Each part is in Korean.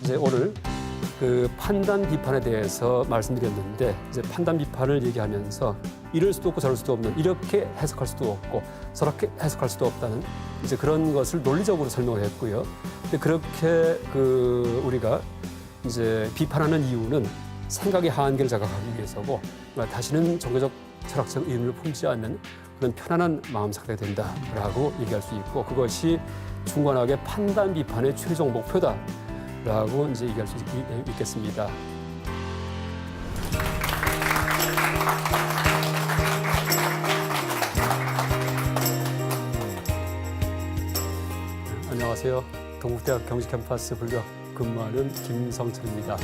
이제 오늘 그 판단 비판에 대해서 말씀드렸는데 이제 판단 비판을 얘기하면서 이럴 수도 없고 저럴 수도 없는 이렇게 해석할 수도 없고 저렇게 해석할 수도 없다는 이제 그런 것을 논리적으로 설명을 했고요. 근데 그렇게 우리가 이제 비판하는 이유는 생각의 한계를 자각하기 위해서고 다시는 종교적 철학적 의미를 품지 않는 그런 편안한 마음 상태가 된다라고 얘기할 수 있고 그것이 중관학의 판단 비판의 최종 목표다라고 이제 얘기할 수 있겠습니다. 안녕하세요. 동국대학 경시캠퍼스 불교학 근무하는 김성철입니다.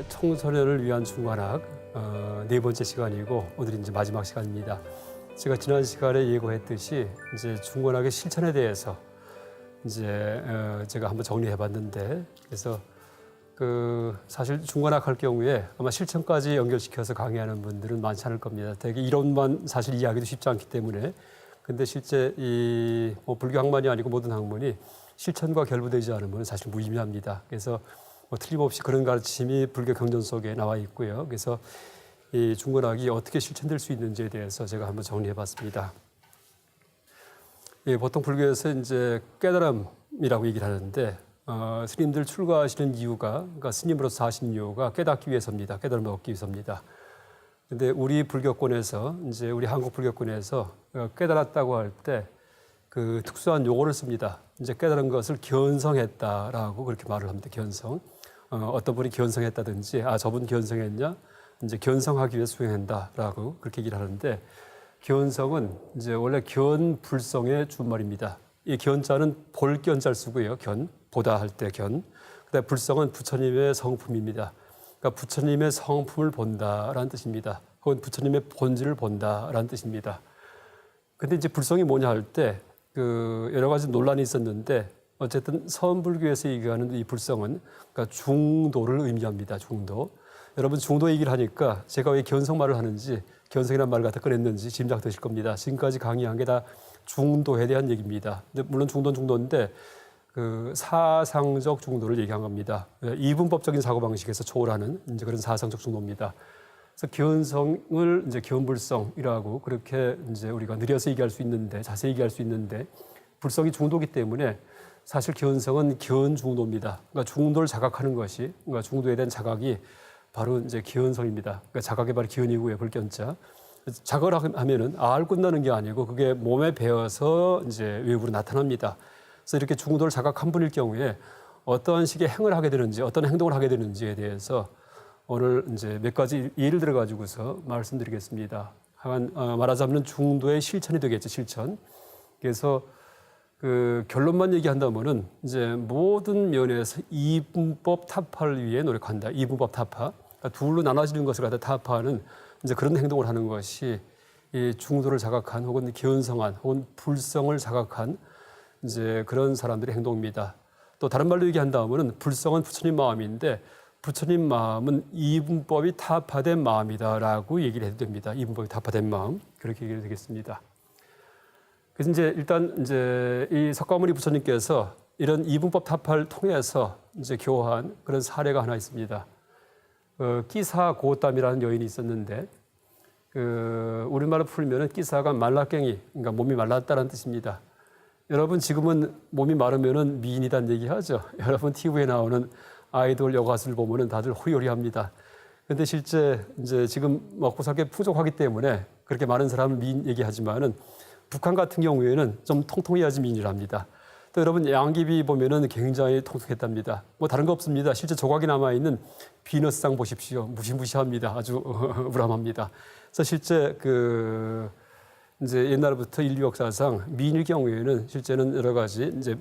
청소년을 위한 중관학 네 번째 시간이고 오늘이 이제 마지막 시간입니다. 제가 지난 시간에 예고했듯이 이제 중관학의 실천에 대해서 이제 제가 한번 정리해봤는데 그래서 사실 중관학 할 경우에 아마 실천까지 연결시켜서 강의하는 분들은 많지 않을 겁니다. 되게 이론만 사실 이해하기도 쉽지 않기 때문에 근데 실제 이 불교학만이 아니고 모든 학문이 실천과 결부되지 않으면 사실 무의미합니다. 그래서 틀림없이 그런 가르침이 불교 경전 속에 나와 있고요. 그래서 이 중관학이 어떻게 실천될 수 있는지에 대해서 제가 한번 정리해봤습니다. 보통 불교에서 이제 깨달음이라고 얘기를 하는데 스님들 출가하시는 이유가 그러니까 스님으로서 사신 이유가 깨닫기 위해서입니다. 깨달음을 얻기 위해서입니다. 근데 우리 불교권에서 이제 우리 한국 불교권에서 깨달았다고 할 때 그 특수한 용어를 씁니다. 이제 깨달은 것을 견성했다라고 그렇게 말을 합니다. 견성. 어떤 분이 견성했다든지 저분 견성했냐? 이제 견성하기 위해서 수행한다라고 그렇게 얘기를 하는데 견성은 이제 원래 견불성의 준말입니다. 이 견자는 볼 견자를 쓰고요. 보다 할 때 견. 그다음에 불성은 부처님의 성품입니다. 그러니까 부처님의 성품을 본다라는 뜻입니다. 혹은 부처님의 본질을 본다라는 뜻입니다. 근데 이제 불성이 뭐냐 할 때 여러 가지 논란이 있었는데 어쨌든 서원불교에서 얘기하는 이 불성은 그러니까 중도를 의미합니다. 중도. 여러분 중도 얘기를 하니까 제가 왜 견성 말을 하는지 견성이라는 말을 갖다 꺼냈는지 짐작되실 겁니다. 지금까지 강의한 게 다 중도에 대한 얘기입니다. 근데 물론 중도는 중도인데 사상적 중도를 얘기한 겁니다. 이분법적인 사고방식에서 초월하는 이제 그런 사상적 중도입니다. 그래서 견성을 이제 견불성이라고 그렇게 이제 우리가 느려서 얘기할 수 있는데 자세히 얘기할 수 있는데 불성이 중도이기 때문에 사실 견성은 견중도입니다. 그러니까 중도를 자각하는 것이 그러니까 중도에 대한 자각이 바로 이제 견성입니다. 그러니까 자각이 바로 기원이고요, 불견자. 자각을 하면은 알 끝나는 게 아니고 그게 몸에 배어서 이제 외부로 나타납니다. 그래서 이렇게 중도를 자각한 분일 경우에 어떠한 식의 행을 하게 되는지, 어떤 행동을 하게 되는지에 대해서 오늘 이제 몇 가지 예를 들어 가지고서 말씀드리겠습니다. 말하자면 중도의 실천이 되겠죠, 실천. 그래서 결론만 얘기한다면은 이제 모든 면에서 이분법 타파를 위해 노력한다. 이분법 타파. 그러니까 둘로 나눠지는 것을 갖다 타파하는 이제 그런 행동을 하는 것이 이 중도를 자각한 혹은 견성한 혹은 불성을 자각한 이제 그런 사람들의 행동입니다. 또 다른 말로 얘기한다면은 불성은 부처님 마음인데 부처님 마음은 이분법이 타파된 마음이다라고 얘기를 해도 됩니다. 이분법이 타파된 마음 그렇게 얘기를 되겠습니다. 그래서 이제 일단 이제 이 석가모니 부처님께서 이런 이분법 타파를 통해서 이제 교화한 그런 사례가 하나 있습니다. 끼사고땀이라는 여인이 있었는데 우리말로 풀면은 끼사가 말라깽이 그러니까 몸이 말랐다는 뜻입니다. 여러분 지금은 몸이 마르면은 미인이란 얘기하죠. 여러분 TV에 나오는 아이돌 여가수를 보면은 다들 호요리합니다. 근데 실제 이제 지금 먹고 살기 풍족하기 때문에 그렇게 많은 사람을 미인 얘기하지만은 북한 같은 경우에는 좀 통통해야지 미인이랍니다. 또 여러분 양귀비 보면은 굉장히 통통했답니다. 다른 거 없습니다. 실제 조각이 남아 있는 비너스상 보십시오. 무시무시합니다. 아주 우람합니다. 그래서 실제 이제 옛날부터 인류 역사상 미인일 경우에는 실제는 여러 가지 이제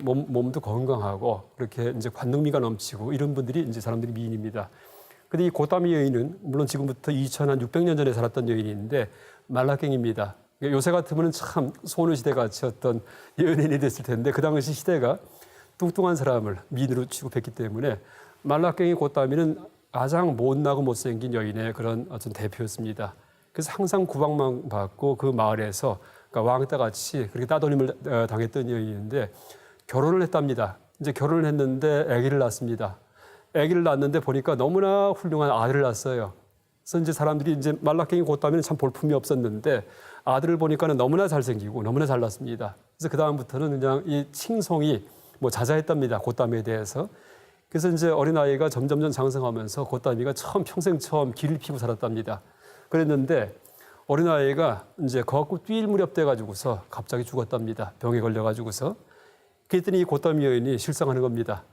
몸도 건강하고 그렇게 이제 관능미가 넘치고 이런 분들이 이제 사람들이 미인입니다. 근데 이 고따미 여인은 물론 지금부터 2600년 전에 살았던 여인인데 말라깽입니다. 요새 같으면 참 소녀시대 같이 어떤 연예인이 됐을 텐데 그 당시 시대가 뚱뚱한 사람을 미인으로 취급했기 때문에 말라깽이 고따미는 가장 못나고 못생긴 여인의 그런 어떤 대표였습니다. 그래서 항상 구박만 받고 그 마을에서 그러니까 왕따같이 그렇게 따돌림을 당했던 여인인데 결혼을 했답니다. 이제 결혼을 했는데 아기를 낳습니다. 아기를 낳았는데 보니까 너무나 훌륭한 아들을 낳았어요. 그래서 이제 사람들이 이제 말라깽이 고따미는 참 볼품이 없었는데 아들을 보니까는 너무나 잘생기고 너무나 잘났습니다. 그래서 그 다음부터는 그냥 이 칭송이 뭐 자자했답니다. 고따미에 대해서. 그래서 이제 어린아이가 점점점 장성하면서 고따미가 평생 처음 길을 피고 살았답니다. 그랬는데 어린아이가 이제 걷고 뛸 무렵 돼가지고서 갑자기 죽었답니다. 병에 걸려가지고서. 그랬더니 이 고따미 여인이 실성하는 겁니다.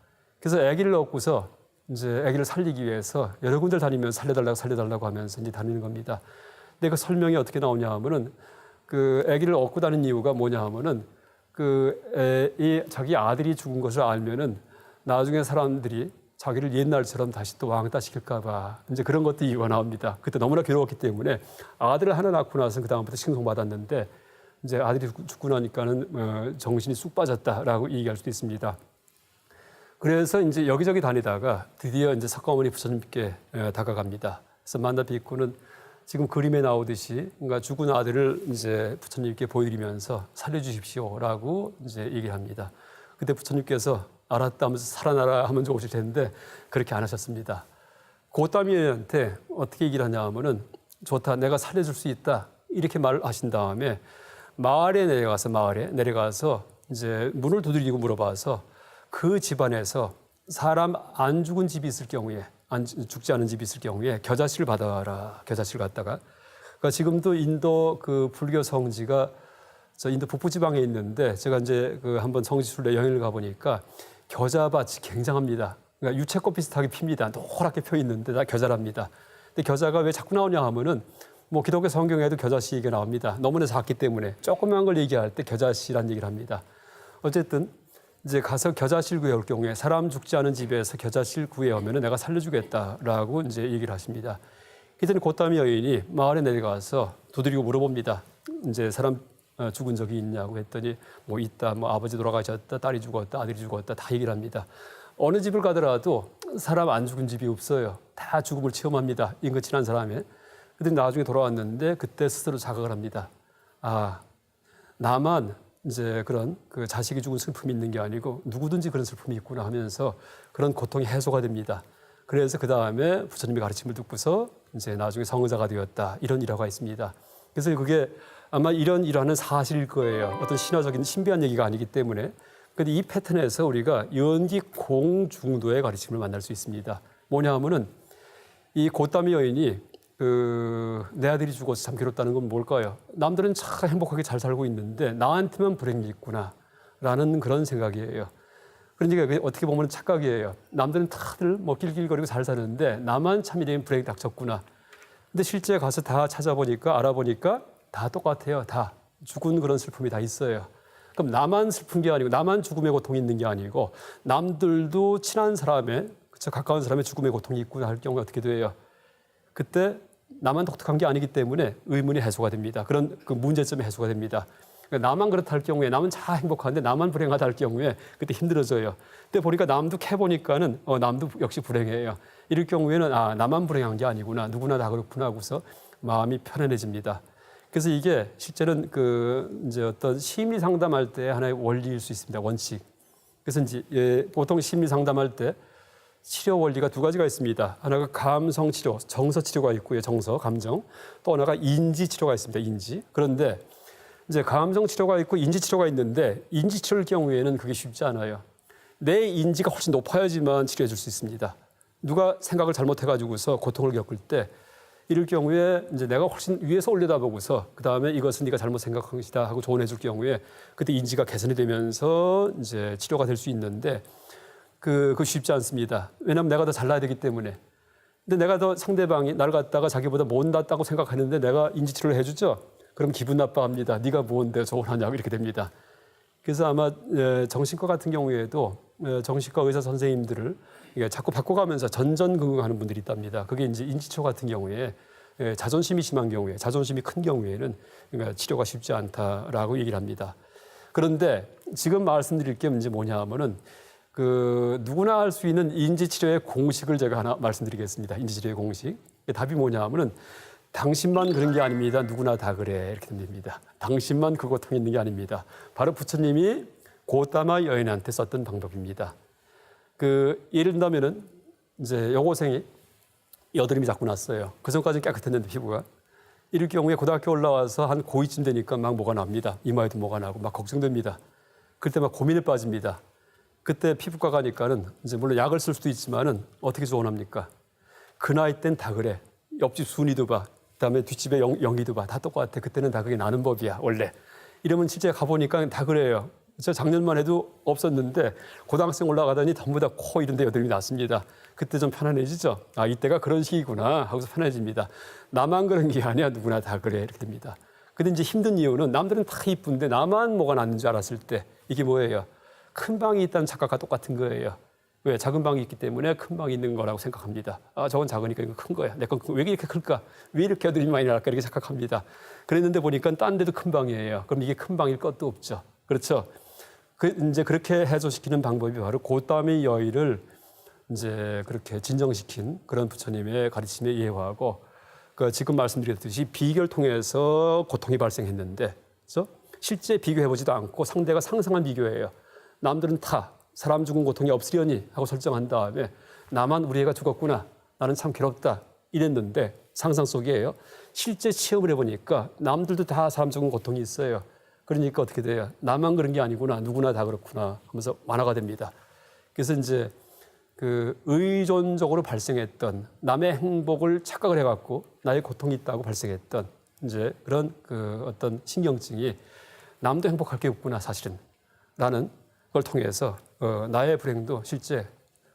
그래서 아기를 얻고서 이제 아기를 살리기 위해서 여러 군데를 다니면서 살려달라고 하면서 이제 다니는 겁니다. 근데 그 설명이 어떻게 나오냐 하면은 그 아기를 얻고 다니는 이유가 뭐냐 하면은 이 자기 아들이 죽은 것을 알면은 나중에 사람들이 자기를 옛날처럼 다시 또 왕따 시킬까봐 이제 그런 것도 이유가 나옵니다. 그때 너무나 괴로웠기 때문에 아들을 하나 낳고 나서 그 다음부터 칭송받았는데 이제 아들이 죽고 나니까는 정신이 쑥 빠졌다라고 얘기할 수도 있습니다. 그래서 이제 여기저기 다니다가 드디어 이제 석가모니 부처님께 다가갑니다. 그래서 만나 뵙고는 지금 그림에 나오듯이 그러니까 죽은 아들을 이제 부처님께 보여드리면서 살려주십시오라고 이제 얘기를 합니다. 그때 부처님께서 알았다 하면서 살아나라 하면 좋으실 텐데 그렇게 안 하셨습니다. 고따미한테 어떻게 얘기를 하냐 하면은 좋다, 내가 살려줄 수 있다 이렇게 말을 하신 다음에 마을에 내려가서 이제 문을 두드리고 물어봐서 그 집안에서 사람 안 죽은 집이 있을 경우에 죽지 않은 집이 있을 경우에 겨자씨를 받아라. 겨자씨를 갖다가 그러니까 지금도 인도 그 불교 성지가 저 인도 북부 지방에 있는데 제가 이제 그 한번 성지순례 여행을 가보니까 겨자밭이 굉장합니다. 그러니까 유채꽃 비슷하게 핍니다. 노랗게 펴 있는데 다 겨자랍니다. 근데 겨자가 왜 자꾸 나오냐 하면은 뭐 기독교 성경에도 겨자씨 얘기가 나옵니다. 너무나 작기 때문에 조그만 걸 얘기할 때 겨자씨란 얘기를 합니다. 어쨌든 이제 가서 겨자씨를 구해올 경우에 사람 죽지 않은 집에서 겨자씨를 구해오면은 내가 살려주겠다라고 이제 얘기를 하십니다. 그랬더니 고따미 여인이 마을에 내려가서 두드리고 물어봅니다. 이제 사람 죽은 적이 있냐고 했더니 뭐 있다, 뭐 아버지 돌아가셨다, 딸이 죽었다, 아들이 죽었다 다 얘기를 합니다. 어느 집을 가더라도 사람 안 죽은 집이 없어요. 다 죽음을 체험합니다. 인근 친한 사람이. 근데 나중에 돌아왔는데 그때 스스로 자각을 합니다. 아, 나만 이제 그런 그 자식이 죽은 슬픔이 있는 게 아니고 누구든지 그런 슬픔이 있구나 하면서 그런 고통이 해소가 됩니다. 그래서 그 다음에 부처님의 가르침을 듣고서 이제 나중에 성의자가 되었다 이런 일화가 있습니다. 그래서 그게 아마 이런 일화는 사실일 거예요. 어떤 신화적인 신비한 얘기가 아니기 때문에. 근데 이 패턴에서 우리가 연기 공중도의 가르침을 만날 수 있습니다. 뭐냐 하면은 이 고따미 여인이 내 아들이 죽어서 참 괴롭다는 건 뭘까요? 남들은 참 행복하게 잘 살고 있는데 나한테만 불행이 있구나라는 그런 생각이에요. 그러니까 어떻게 보면 착각이에요. 남들은 다들 뭐 길길거리고 잘 사는데 나만 참 이런 불행이 닥쳤구나. 근데 실제 가서 다 찾아보니까 알아보니까 다 똑같아요. 다 죽은 그런 슬픔이 다 있어요. 그럼 나만 슬픈 게 아니고 나만 죽음의 고통이 있는 게 아니고 남들도 친한 사람의 그쵸, 가까운 사람의 죽음의 고통이 있구나 할 경우에 어떻게 돼요? 그때 나만 독특한 게 아니기 때문에 의문이 해소가 됩니다. 그런 그 문제점이 해소가 됩니다. 그러니까 나만 그렇다 할 경우에 남은 잘 행복한데 나만 불행하다 할 경우에 그때 힘들어져요. 근데 보니까 남도 캐보니까는 남도 역시 불행해요. 이럴 경우에는 나만 불행한 게 아니구나. 누구나 다 그렇구나 하고서 마음이 편안해집니다. 그래서 이게 실제는 이제 어떤 심리 상담할 때 하나의 원리일 수 있습니다. 원칙. 그래서 이제 보통 심리 상담할 때 치료 원리가 두 가지가 있습니다. 하나가 감성 치료, 정서 치료가 있고요. 정서, 감정. 또 하나가 인지 치료가 있습니다. 인지. 그런데 이제 감정 치료가 있고 인지 치료가 있는데 인지 치료일 경우에는 그게 쉽지 않아요. 내 인지가 훨씬 높아야지만 치료해 줄 수 있습니다. 누가 생각을 잘못해가지고서 고통을 겪을 때 이럴 경우에 이제 내가 훨씬 위에서 올려다보고서 그 다음에 이것은 네가 잘못 생각한 것이다 하고 조언해 줄 경우에 그때 인지가 개선이 되면서 이제 치료가 될 수 있는데 그거 쉽지 않습니다. 왜냐하면 내가 더 잘나야 되기 때문에. 근데 내가 더 상대방이 나를 갖다가 자기보다 못났다고 생각하는데 내가 인지치료를 해주죠. 그럼 기분 나빠합니다. 네가 뭔데 조언하냐고 이렇게 됩니다. 그래서 아마 정신과 같은 경우에도 정신과 의사 선생님들을 자꾸 바꿔가면서 전전긍긍하는 분들이 있답니다. 그게 이제 인지치료 같은 경우에 자존심이 심한 경우에, 자존심이 큰 경우에는 그러니까 치료가 쉽지 않다라고 얘기를 합니다. 그런데 지금 말씀드릴 게 이제 뭐냐 하면은 누구나 할 수 있는 인지치료의 공식을 제가 하나 말씀드리겠습니다. 인지치료의 공식. 답이 뭐냐 하면은 당신만 그런 게 아닙니다. 누구나 다 그래. 이렇게 됩니다. 당신만 그 고통이 있는 게 아닙니다. 바로 부처님이 고따마 여인한테 썼던 방법입니다. 예를 든다면은 이제 여고생이 여드름이 자꾸 났어요. 그 전까지는 깨끗했는데 피부가. 이럴 경우에 고등학교 올라와서 한 고2쯤 되니까 막 뭐가 납니다. 이마에도 뭐가 나고 막 걱정됩니다. 그때 막 고민에 빠집니다. 그때 피부과 가니까는 이제 물론 약을 쓸 수도 있지만은 어떻게 조언합니까? 그 나이 땐 다 그래. 옆집 순이도 봐. 그다음에 뒷집에 영희도 봐. 다 똑같아. 그때는 다 그게 나는 법이야. 원래. 이러면 실제 가보니까 다 그래요. 저 작년만 해도 없었는데 고등학생 올라가더니 전부 다 코 이런 데 여드름이 났습니다. 그때 좀 편안해지죠. 아, 이때가 그런 시기구나 하고서 편해집니다. 나만 그런 게 아니야. 누구나 다 그래. 이렇게 됩니다. 근데 이제 힘든 이유는 남들은 다 이쁜데 나만 뭐가 났는 줄 알았을 때 이게 뭐예요? 큰 방이 있다는 착각과 똑같은 거예요. 왜? 작은 방이 있기 때문에 큰 방이 있는 거라고 생각합니다. 아, 저건 작으니까 이거 큰 거야. 내 건 왜 이렇게 클까? 왜 이렇게 여드름이 많이 날까? 이렇게 생각합니다. 그랬는데 보니까 딴 데도 큰 방이에요. 그럼 이게 큰 방일 것도 없죠. 그렇죠? 이제 그렇게 해소시키는 방법이 바로 고땀의 여의를 이제 그렇게 진정시킨 그런 부처님의 가르침에 이해하고 지금 말씀드렸듯이 비교를 통해서 고통이 발생했는데, 그렇죠? 실제 비교해보지도 않고 상대가 상상한 비교예요. 남들은 다 사람 죽은 고통이 없으려니 하고 설정한 다음에 나만 우리 애가 죽었구나. 나는 참 괴롭다. 이랬는데 상상 속이에요. 실제 체험을 해보니까 남들도 다 사람 죽은 고통이 있어요. 그러니까 어떻게 돼요? 나만 그런 게 아니구나. 누구나 다 그렇구나 하면서 완화가 됩니다. 그래서 이제 의존적으로 발생했던 남의 행복을 착각을 해갖고 나의 고통이 있다고 발생했던 이제 그런 어떤 신경증이 남도 행복할 게 없구나 사실은 라는 걸 통해서 나의 불행도 실제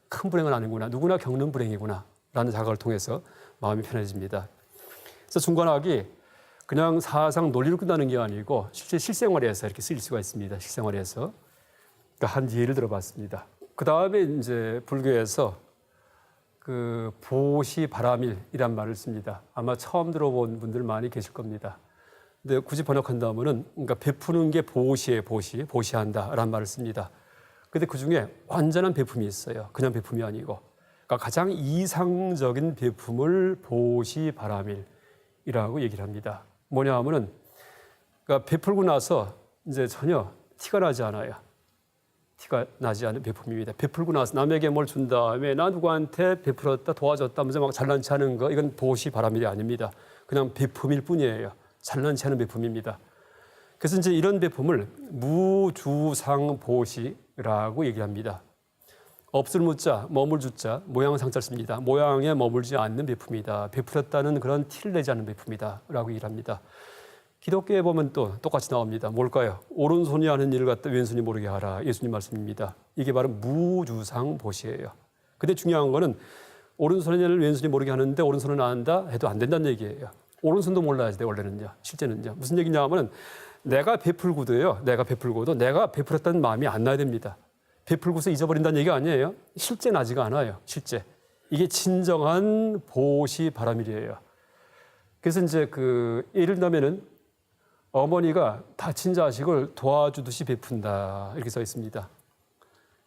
큰 불행은 아니구나. 누구나 겪는 불행이구나 라는 자각을 통해서 마음이 편해집니다. 그래서 중관학이 그냥 사상 논리로 끝나는 게 아니고 실제 실생활에서 이렇게 쓰일 수가 있습니다. 실생활에서. 그러니까 한 예를 들어봤습니다. 그 다음에 이제 불교에서 보시 바라밀이란 말을 씁니다. 아마 처음 들어본 분들 많이 계실 겁니다. 근데 굳이 번역한다면은 그러니까 베푸는 게 보시에 보시한다라는 말을 씁니다. 근데 그 중에 완전한 베품이 있어요. 그냥 베품이 아니고. 그러니까 가장 이상적인 베품을 보시 바라밀이라고 얘기를 합니다. 뭐냐 하면은 그러니까 베풀고 나서 이제 전혀 티가 나지 않아요. 티가 나지 않은 베품입니다. 베풀고 나서 남에게 뭘 준 다음에 나 누구한테 베풀었다 도와줬다 하면서 막 잘난 체하는 거 이건 보시 바라밀이 아닙니다. 그냥 베품일 뿐이에요. 잘난 체하는 베품입니다. 그래서 이제 이런 베품을 무주상보시라고 얘기합니다. 없을 무자, 머물 주자, 모양 상자를 씁니다. 모양에 머물지 않는 베품이다. 베풀었다는 그런 티를 내지 않는 베품이다. 라고 얘기를 합니다. 기독교에 보면 또 똑같이 나옵니다. 뭘까요? 오른손이 하는 일을 갖다 왼손이 모르게 하라. 예수님 말씀입니다. 이게 바로 무주상보시예요. 근데 중요한 거는 오른손의 일을 왼손이 모르게 하는데 오른손은 안다 해도 안 된다는 얘기예요. 오른손도 몰라야 돼 원래는요. 실제는요. 무슨 얘기냐 하면 내가 베풀고도 내가 베풀었다는 마음이 안 나야 됩니다. 베풀고서 잊어버린다는 얘기가 아니에요. 실제 나지가 않아요. 실제. 이게 진정한 보시 바라밀이에요. 그래서 이제 예를 들면은 어머니가 다친 자식을 도와주듯이 베푼다. 이렇게 써 있습니다.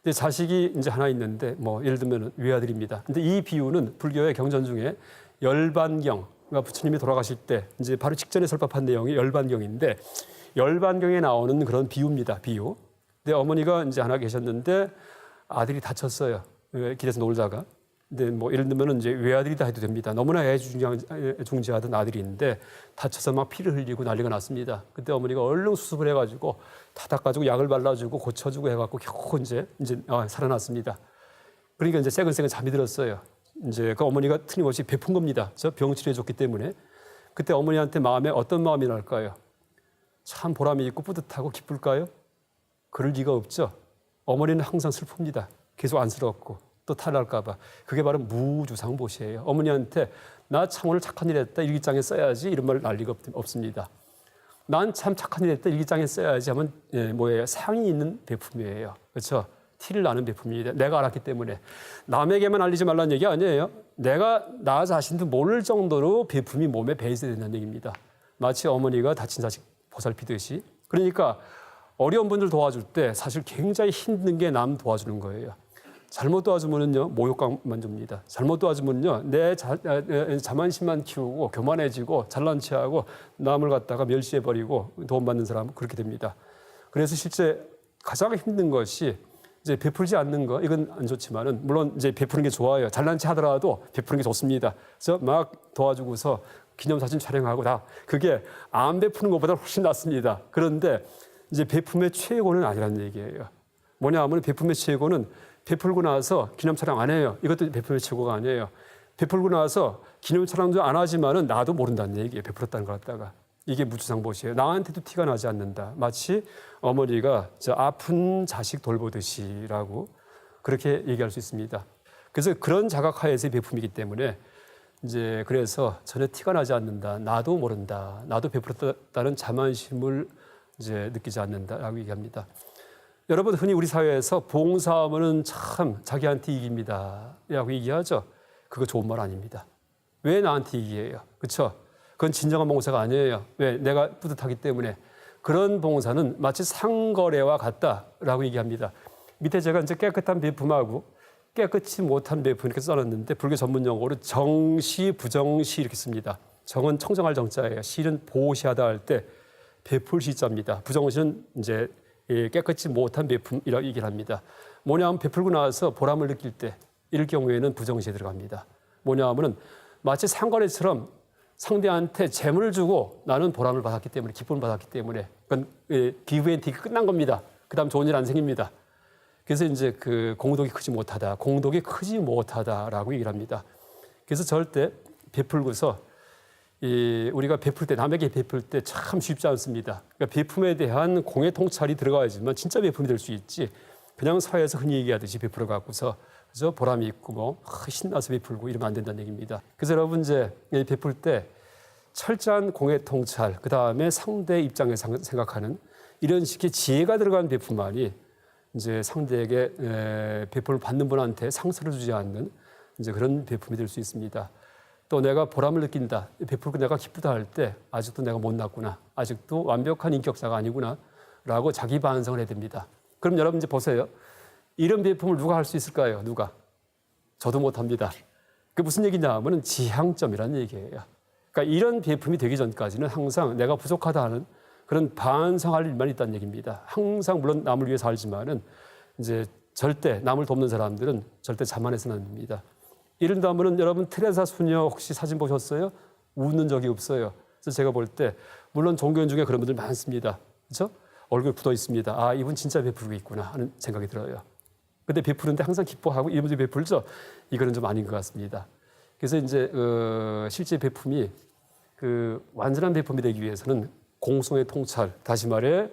근데 자식이 이제 하나 있는데 예를 들면 외아들입니다. 근데 이 비유는 불교의 경전 중에 열반경, 그러니까 부처님이 돌아가실 때 이제 바로 직전에 설법한 내용이 열반경인데 열반경에 나오는 그런 비유입니다. 비유. 근데 어머니가 이제 하나 계셨는데 아들이 다쳤어요. 길에서 놀다가. 근데 예를 들면 이제 외아들이다 해도 됩니다. 너무나 애중지하던 아들인데 다쳐서 막 피를 흘리고 난리가 났습니다. 그때 어머니가 얼른 수습을 해가지고 다 닦아주고 약을 발라주고 고쳐주고 해갖고 겨우 이제 살아났습니다. 그러니까 이제 새근새근 잠이 들었어요. 이제 그 어머니가 틀림없이 베푼 겁니다. 저 병 치료해줬기 때문에. 그때 어머니한테 마음에 어떤 마음이 날까요? 참 보람이 있고 뿌듯하고 기쁠까요? 그럴 리가 없죠. 어머니는 항상 슬픕니다. 계속 안쓰럽고 또 탈날까 봐. 그게 바로 무주상보시예요. 어머니한테 나 참 오늘 착한 일 했다. 일기장에 써야지 이런 말을 날 리가 없습니다. 난 참 착한 일 했다. 일기장에 써야지 하면 상이 있는 베품이에요. 그렇죠? 티를 나는 베품입니다. 내가 알았기 때문에. 남에게만 알리지 말라는 얘기 아니에요. 내가 나 자신도 모를 정도로 베품이 몸에 배 있어야 된다는 얘기입니다. 마치 어머니가 다친 자식 보살피듯이. 그러니까 어려운 분들 도와줄 때 사실 굉장히 힘든 게 남 도와주는 거예요. 잘못 도와주면은요 모욕감만 줍니다. 잘못 도와주면요 내 자만심만 키우고 교만해지고 잘난 체하고 남을 갖다가 멸시해버리고 도움받는 사람은 그렇게 됩니다. 그래서 실제 가장 힘든 것이 이제 베풀지 않는 거 이건 안 좋지만은 물론 이제 베푸는 게 좋아요. 잘난 체 하더라도 베푸는 게 좋습니다. 그래서 막 도와주고서 기념사진 촬영하고 다 그게 안 베푸는 것보다 훨씬 낫습니다. 그런데 이제 베품의 최고는 아니라는 얘기예요. 뭐냐 하면 베품의 최고는 베풀고 나서 기념 촬영 안 해요. 이것도 베품의 최고가 아니에요. 베풀고 나서 기념 촬영도 안 하지만은 나도 모른다는 얘기예요. 베풀었다는 걸 갖다가. 이게 무주상보시예요. 나한테도 티가 나지 않는다. 마치 어머니가 저 아픈 자식 돌보듯이라고 그렇게 얘기할 수 있습니다. 그래서 그런 자각하에서의 베품이기 때문에 이제 그래서 전혀 티가 나지 않는다. 나도 모른다. 나도 베풀었다는 자만심을 이제 느끼지 않는다라고 얘기합니다. 여러분 흔히 우리 사회에서 봉사하면은 참 자기한테 이깁니다라고 얘기하죠. 그거 좋은 말 아닙니다. 왜 나한테 이기해요? 그렇죠? 그건 진정한 봉사가 아니에요. 왜? 내가 뿌듯하기 때문에. 그런 봉사는 마치 상거래와 같다라고 얘기합니다. 밑에 제가 이제 깨끗한 베품하고 깨끗이 못한 베품 이렇게 써놨는데 불교 전문 용어로 정시, 부정시 이렇게 씁니다. 정은 청정할 정자예요. 시는 보시하다 할 때 베풀 시자입니다. 부정시는 이제 깨끗이 못한 베품이라고 얘기를 합니다. 뭐냐 하면 베풀고 나서 보람을 느낄 때 이럴 경우에는 부정시에 들어갑니다. 뭐냐 하면은 마치 상거래처럼 상대한테 재물을 주고 나는 보람을 받았기 때문에 기쁨을 받았기 때문에 그건 give and take 끝난 겁니다. 그다음 좋은 일 안 생깁니다. 그래서 이제 그 공덕이 크지 못하다, 공덕이 크지 못하다라고 얘기를 합니다. 그래서 절대 베풀고서 우리가 베풀 때 남에게 베풀 때 참 쉽지 않습니다. 그러니까 베품에 대한 공의 통찰이 들어가야지만 진짜 베품이 될 수 있지. 그냥 사회에서 흔히 얘기하듯이 베풀어 갖고서 그래서 보람이 있고 뭐 신나서 베풀고 이러면 안 된다는 얘기입니다. 그래서 여러분 이제 베풀 때 철저한 공의 통찰, 그 다음에 상대 입장에서 생각하는 이런 식의 지혜가 들어간 베품만이 이제 상대에게 베품을 받는 분한테 상처를 주지 않는 이제 그런 베품이 될 수 있습니다. 또 내가 보람을 느낀다, 베풀고 내가 기쁘다 할 때 아직도 내가 못났구나, 아직도 완벽한 인격자가 아니구나라고 자기 반성을 해야 됩니다. 그럼 여러분 이제 보세요. 이런 베품을 누가 할 수 있을까요? 누가? 저도 못합니다. 그게 무슨 얘기냐 하면 지향점이라는 얘기예요. 그러니까 이런 베품이 되기 전까지는 항상 내가 부족하다 하는 그런 반성할 일만 있다는 얘기입니다. 항상 물론 남을 위해 살지만은 이제 절대 남을 돕는 사람들은 절대 자만해서는 안 됩니다. 이런다면은 여러분 테레사 수녀 혹시 사진 보셨어요? 웃는 적이 없어요. 그래서 제가 볼 때 물론 종교인 중에 그런 분들 많습니다. 그렇죠? 얼굴 굳어 있습니다. 아, 이분 진짜 베풀고 있구나 하는 생각이 들어요. 근데 베푸는데 항상 기뻐하고 이런 분들이 베풀죠? 이거는 좀 아닌 것 같습니다. 그래서 이제 실제 베품이 그 완전한 베품이 되기 위해서는 공성의 통찰, 다시 말해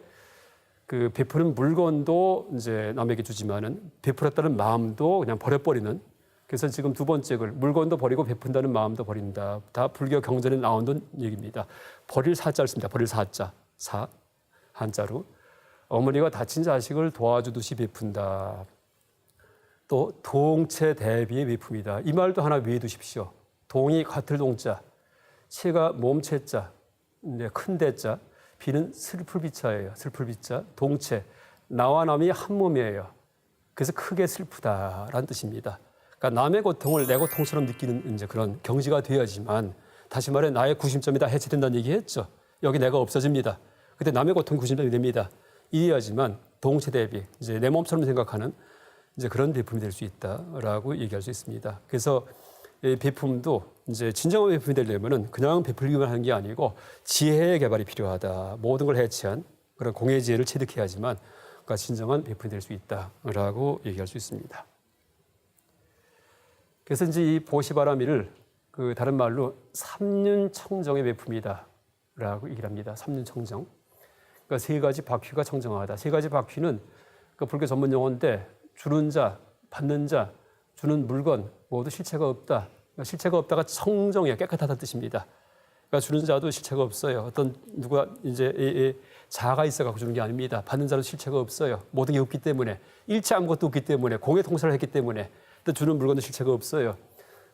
그 베푸는 물건도 이제 남에게 주지만은 베풀었다는 마음도 그냥 버려버리는. 그래서 지금 두 번째 글 물건도 버리고 베푼다는 마음도 버린다. 다 불교 경전에 나오는 얘기입니다. 버릴 사자를 씁니다. 버릴 사자, 사 한자로 어머니가 다친 자식을 도와주듯이 베푼다. 또 동체 대비의 베품이다. 이 말도 하나 외워 두십시오. 동이 같을 동자, 체가 몸체자, 큰 대자, 비는 슬플 비자예요. 슬플 비자, 동체, 나와 남이 한 몸이에요. 그래서 크게 슬프다라는 뜻입니다. 그러니까 남의 고통을 내 고통처럼 느끼는 이제 그런 경지가 되어야지만 다시 말해 나의 구심점이 다 해체된다는 얘기했죠. 여기 내가 없어집니다. 그때 남의 고통이 구심점이 됩니다. 이래야지만 동체 대비, 이제 내 몸처럼 생각하는 이제 그런 베품이 될 수 있다라고 얘기할 수 있습니다. 그래서 이 베품도 이제 진정한 베품이 되려면은 그냥 베풀기만 하는 게 아니고 지혜의 개발이 필요하다. 모든 걸 해체한 그런 공의 지혜를 체득해야지만 그러니까 진정한 베품이 될 수 있다라고 얘기할 수 있습니다. 그래서 이제 이 보시바라미를 그 다른 말로 삼륜청정의 베품이다라고 얘기를 합니다. 삼륜청정. 그러니까 세 가지 바퀴가 청정하다. 세 가지 바퀴는 그러니까 불교 전문 용어인데 주는 자, 받는 자, 주는 물건 모두 실체가 없다. 그러니까 실체가 없다가 청정이야, 깨끗하다는 뜻입니다. 그러니까 주는 자도 실체가 없어요. 어떤 누가 이제 자아가 있어갖고 주는 게 아닙니다. 받는 자도 실체가 없어요. 모든 게 없기 때문에 일체 아무것도 없기 때문에 공의 통찰을 했기 때문에 또 주는 물건도 실체가 없어요.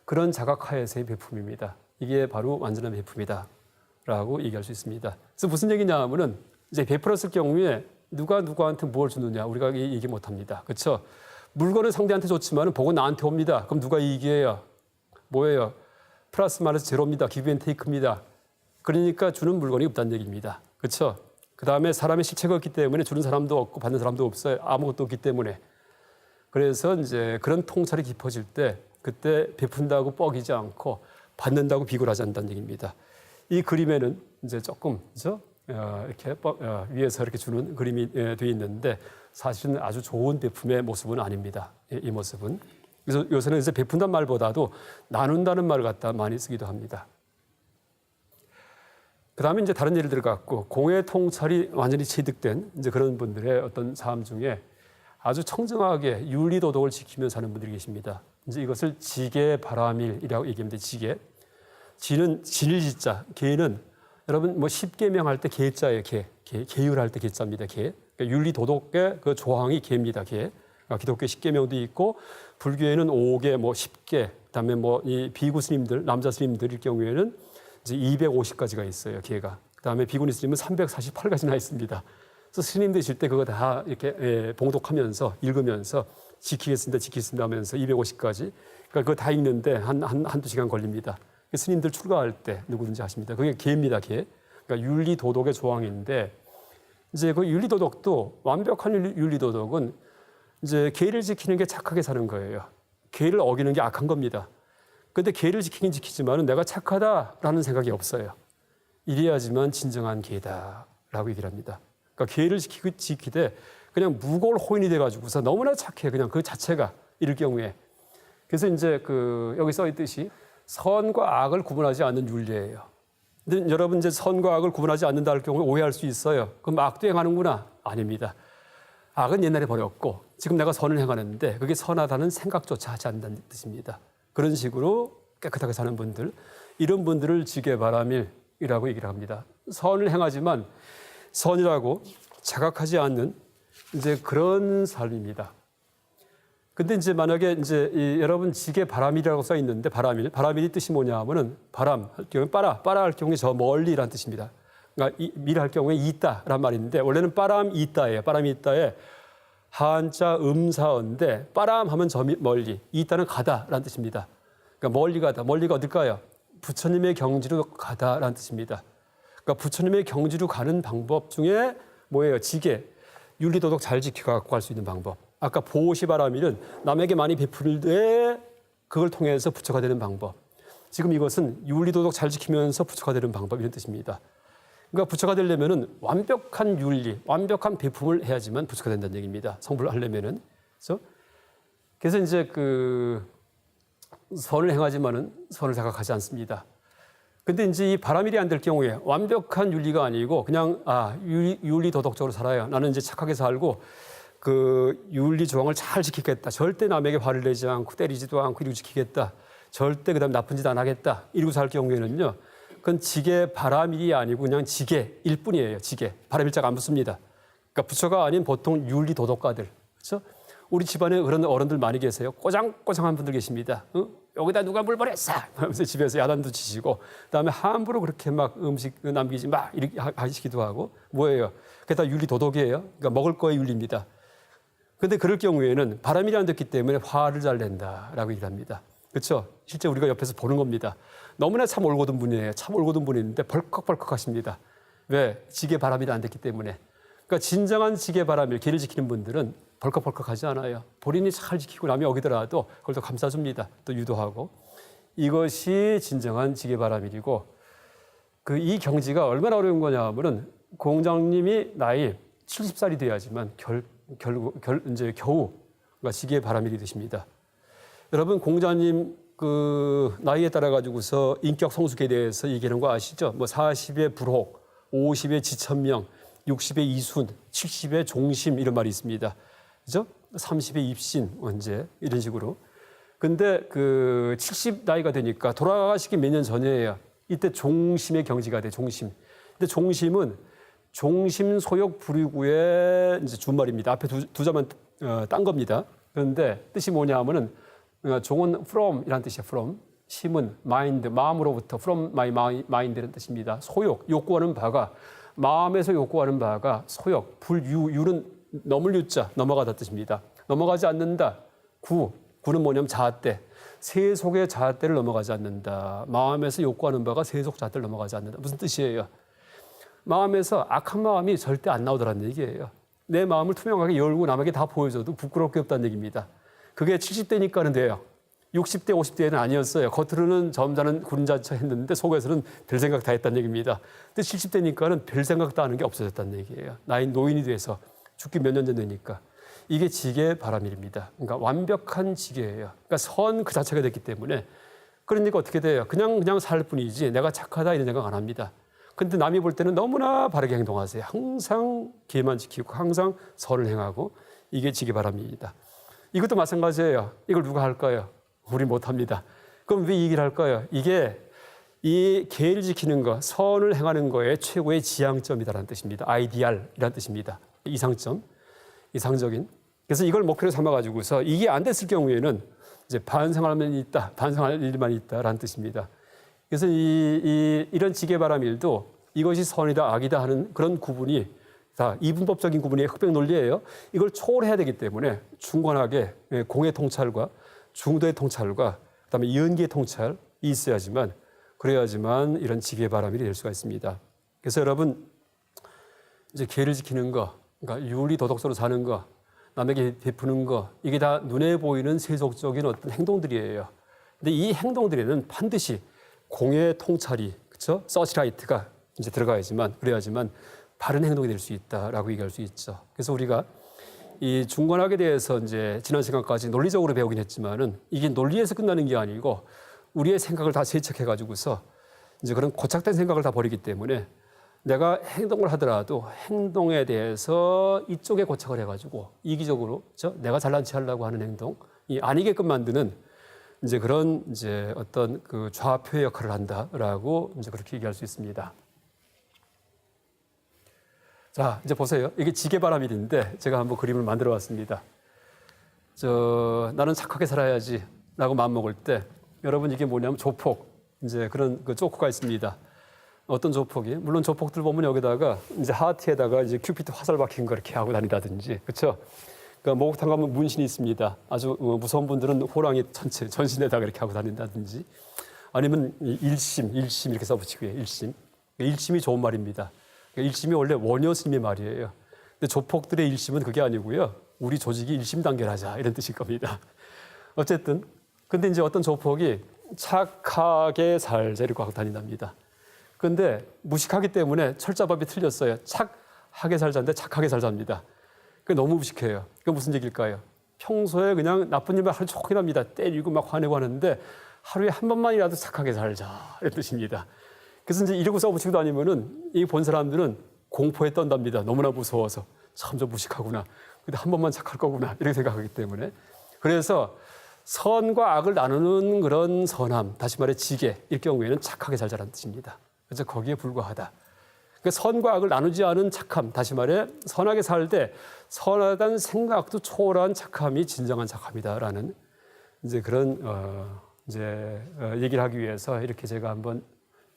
그런 자각하에서의 베품입니다. 이게 바로 완전한 베품이다라고 얘기할 수 있습니다. 그래서 무슨 얘기냐 하면은 이제 베풀었을 경우에 누가 누구한테 뭘 주느냐 우리가 얘기 못합니다. 그렇죠? 물건은 상대한테 좋지만 복은 나한테 옵니다. 그럼 누가 이기해요? 뭐예요? 플러스 마이너스 제로입니다. 기브 앤 테이크입니다. 그러니까 주는 물건이 없다는 얘기입니다. 그렇죠? 그다음에 사람의 실체가 없기 때문에 주는 사람도 없고 받는 사람도 없어요. 아무것도 없기 때문에. 그래서 이제 그런 통찰이 깊어질 때 그때 베푼다고 뻐기지 않고 받는다고 비굴하지 않는다는 얘기입니다. 이 그림에는 이제 조금 그렇죠? 이렇게 위에서 이렇게 주는 그림이 되어 있는데 사실은 아주 좋은 베품의 모습은 아닙니다. 이 모습은. 그래서 요새는 이제 베푼다는 말보다도 나눈다는 말을 갖다 많이 쓰기도 합니다. 그다음에 이제 다른 예를 들어 갖고 공의 통찰이 완전히 체득된 이제 그런 분들의 어떤 삶 중에 아주 청정하게 윤리도덕을 지키며 사는 분들이 계십니다. 이제 이것을 지계바라밀이라고 얘기합니다. 지계. 지는 진일지자. 계는 여러분 뭐 십계명 할 때 계자예요. 계율할 때 계자입니다. 계. 그러니까 윤리도덕의 그 조항이 계입니다. 계. 그러니까 기독교 십계명도 있고 불교에는 5계, 뭐 10계, 그다음에 뭐 이 비구 스님들, 남자 스님들일 경우에는 이제 250가지가 있어요. 계가. 그다음에 비구니 스님은 348가지나 있습니다. 그래서 스님 되실 때 그거 다 이렇게 봉독하면서 읽으면서 지키겠습니다 하면서 250가지. 그러니까 그거 다 읽는데 한두 시간 걸립니다. 스님들 출가할 때 누구든지 하십니다. 그게 계입니다, 계. 그러니까 윤리도덕의 조항인데 이제 그 윤리도덕도 완벽한 윤리도덕은 이제 계를 지키는 게 착하게 사는 거예요. 계를 어기는 게 악한 겁니다. 그런데 계를 지키긴 지키지만 내가 착하다라는 생각이 없어요. 이래야지만 진정한 계다라고 얘기를 합니다. 그러니까 계를 지키되 그냥 무골 호인이 돼가지고서 너무나 착해. 그냥 그 자체가 이럴 경우에. 그래서 이제 그 여기 써 있듯이 선과 악을 구분하지 않는 윤리예요. 근데 여러분 이제 선과 악을 구분하지 않는다 할 경우에 오해할 수 있어요. 그럼 악도 행하는구나? 아닙니다. 악은 옛날에 버렸고 지금 내가 선을 행하는데 그게 선하다는 생각조차 하지 않는다는 뜻입니다. 그런 식으로 깨끗하게 사는 분들, 이런 분들을 지계바라밀이라고 얘기를 합니다. 선을 행하지만 선이라고 자각하지 않는 이제 그런 삶입니다. 근데 이제 만약에 이제 여러분 지계바라밀이라고 써 있는데 바라밀이 뜻이 뭐냐 하면은 바람 할 경우에 빠라 할 경우에 저 멀리라는 뜻입니다. 그러니까 밀 할 경우에 있다란 말인데 원래는 빠람 있다예요. 빠람이 있다에 한자 음사어인데 빠람 하면 저 멀리, 있다는 가다라는 뜻입니다. 그러니까 멀리 가다, 멀리가 어딜까요? 부처님의 경지로 가다라는 뜻입니다. 그러니까 부처님의 경지로 가는 방법 중에 뭐예요? 지계, 윤리도덕 잘 지켜갖고 갈 수 있는 방법. 아까 보시바라밀은 남에게 많이 베풀 때 그걸 통해서 부처가 되는 방법. 지금 이것은 윤리도덕 잘 지키면서 부처가 되는 방법 이런 뜻입니다. 그러니까 부처가 되려면은 완벽한 윤리, 완벽한 베품을 해야지만 부처가 된다는 얘기입니다. 성불을 하려면은. 그래서 이제 그 선을 행하지만은 선을 자각하지 않습니다. 근데 이제 이 바라밀이 안 될 경우에 완벽한 윤리가 아니고 그냥 윤리 도덕적으로 살아요. 나는 이제 착하게 살고 그 윤리 조항을 잘 지키겠다. 절대 남에게 화를 내지 않고 때리지도 않고 이러고 지키겠다. 절대 그다음 나쁜 짓 안 하겠다. 이러고 살 경우에는요. 그건 지계 바라밀이 아니고 그냥 지계일 뿐이에요. 지계. 바라밀자가 안 붙습니다. 그러니까 부처가 아닌 보통 윤리 도덕가들. 그렇죠? 우리 집안에 그런 어른들 많이 계세요. 꼬장꼬장한 분들 계십니다. 여기다 누가 물 버렸어? 하면서 집에서 야단도 치시고 그다음에 함부로 그렇게 막 음식 남기지 막 이렇게 하시기도 하고 뭐예요? 그게 다 윤리 도덕이에요. 그러니까 먹을 거의 윤리입니다. 그런데 그럴 경우에는 바라밀이 안 됐기 때문에 화를 잘 낸다라고 얘기합니다. 그렇죠? 실제 우리가 옆에서 보는 겁니다. 너무나 참 올곧은 분이에요. 참 올곧은 분인데 벌컥벌컥 하십니다. 왜? 지계 바라밀이 안 됐기 때문에. 그러니까 진정한 지계 바라밀, 계를 지키는 분들은 벌컥벌컥 하지 않아요. 본인이 잘 지키고 남이 어기더라도 그걸 또 감싸줍니다. 또 유도하고. 이것이 진정한 지계 바라밀이고 이 경지가 얼마나 어려운 거냐 하면은 공장님이 나이 70살이 돼야지만 이제 겨우 그러니까 지계 바라밀이 되십니다. 여러분 공자님 그 나이에 따라 가지고서 인격 성숙에 대해서 얘기하는 거 아시죠? 뭐 40의 불혹, 50의 지천명, 60의 이순, 70의 종심 이런 말이 있습니다. 그죠? 30의 입신 언제 이런 식으로. 근데 그 70 나이가 되니까 돌아가시기 몇 년 전이에요. 이때 종심의 경지가 돼. 종심. 근데 종심은 종심 소욕 불이구의 이제 준말입니다. 앞에 두 자만 딴 겁니다. 그런데 뜻이 뭐냐 하면은 종은 from이라는 뜻이에요. from. 심은 mind, 마음으로부터 from my mind라는 뜻입니다. 소욕, 욕구하는 바가 마음에서 욕구하는 바가 소욕, 불유, 유는 넘을 유자, 넘어가다 뜻입니다. 넘어가지 않는다. 구는 뭐냐면 자아때. 세속의 자아때를 넘어가지 않는다. 마음에서 욕구하는 바가 세속 자아때를 넘어가지 않는다. 무슨 뜻이에요? 마음에서 악한 마음이 절대 안 나오더라는 얘기예요. 내 마음을 투명하게 열고 남에게 다 보여줘도 부끄럽게 없다는 얘기입니다. 그게 70대니까는 돼요. 60대, 50대에는 아니었어요. 겉으로는 점잖은 군자처 했는데 속에서는 별 생각 다 했다는 얘기입니다. 근데 70대니까는 별 생각 다 하는 게 없어졌다는 얘기예요. 나이 노인이 돼서 죽기 몇 년 전 되니까. 이게 지계의 바람일입니다. 그러니까 완벽한 지계예요. 그러니까 선 그 자체가 됐기 때문에 그러니까 어떻게 돼요? 그냥 살 뿐이지 내가 착하다 이런 생각 안 합니다. 근데 남이 볼 때는 너무나 바르게 행동하세요. 항상 기회만 지키고 항상 선을 행하고 이게 지계 바람입니다. 이것도 마찬가지예요. 이걸 누가 할까요? 우리 못합니다. 그럼 왜 이 얘기를 할까요? 이게 이 계를 지키는 것, 선을 행하는 거의 최고의 지향점이다라는 뜻입니다. 아이디얼이라는 뜻입니다. 이상점, 이상적인. 그래서 이걸 목표로 삼아가지고서 이게 안 됐을 경우에는 이제 반성할 일만 있다라는 뜻입니다. 그래서 이런 지계바람일도 이것이 선이다 악이다 하는 그런 구분이 다 이분법적인 구분이 흑백 논리예요. 이걸 초월해야 되기 때문에 충분하게 공의 통찰과 중도의 통찰과 그다음에 연기의 통찰이 있어야지만 그래야지만 이런 지계바람이 될 수가 있습니다. 그래서 여러분 이제 계를 지키는 거, 그러니까 윤리 도덕적으로 사는 거, 남에게 베푸는 거 이게 다 눈에 보이는 세속적인 어떤 행동들이에요. 근데 이 행동들에는 반드시 공의 통찰이 그렇죠? 서치라이트가 이제 들어가야지만 그래야지만 바른 행동이 될 수 있다라고 얘기할 수 있죠. 그래서 우리가 이 중관학에 대해서 이제 지난 시간까지 논리적으로 배우긴 했지만은 이게 논리에서 끝나는 게 아니고 우리의 생각을 다 세척해가지고서 이제 그런 고착된 생각을 다 버리기 때문에 내가 행동을 하더라도 행동에 대해서 이쪽에 고착을 해가지고 이기적으로 내가 잘난 체 하려고 하는 행동이 아니게끔 만드는 이제 그런 이제 어떤 그 좌표의 역할을 한다라고 이제 그렇게 얘기할 수 있습니다. 자, 이제 보세요. 이게 지게바람일인데 제가 한번 그림을 만들어 봤습니다. 나는 착하게 살아야지라고 마음먹을 때 여러분 이게 뭐냐면 조폭 이제 그런 그 조커가 있습니다. 어떤 조폭이 물론 조폭들 보면 여기다가 이제 하트에다가 이제 큐피드 화살 박힌 거 이렇게 하고 다니다든지 그렇죠? 그러니까 목욕탕 가면 문신이 있습니다. 아주 무서운 분들은 호랑이 전체 전신에다가 이렇게 하고 다닌다든지 아니면 일심 이렇게 써붙이고요. 일심이 좋은 말입니다. 일심이 원래 원효 스님의 말이에요. 근데 조폭들의 일심은 그게 아니고요. 우리 조직이 일심단결하자 이런 뜻일 겁니다. 어쨌든 근데 이제 어떤 조폭이 착하게 살자 이렇게 하고 다닌답니다. 근데 무식하기 때문에 철자법이 틀렸어요. 착하게 살자인데 착하게 살자입니다. 그게 너무 무식해요. 그게 무슨 얘기일까요? 평소에 그냥 나쁜 일만 하루 종일 합니다. 때리고 막 화내고 하는데 하루에 한 번만이라도 착하게 살자 이런 뜻입니다. 그래서 이제 이러고 써붙이고 다니면은 이 본 사람들은 공포에 떤답니다. 너무나 무서워서 참 저 무식하구나. 근데 한 번만 착할 거구나 이렇게 생각하기 때문에 그래서 선과 악을 나누는 그런 선함, 다시 말해 지계 일 경우에는 착하게 살자라는 뜻입니다. 그래서 거기에 불과하다. 그러니까 선과 악을 나누지 않은 착함, 다시 말해 선하게 살 때 선하다는 생각도 초월한 착함이 진정한 착함이다라는 이제 그런 얘기를 하기 위해서 이렇게 제가 한번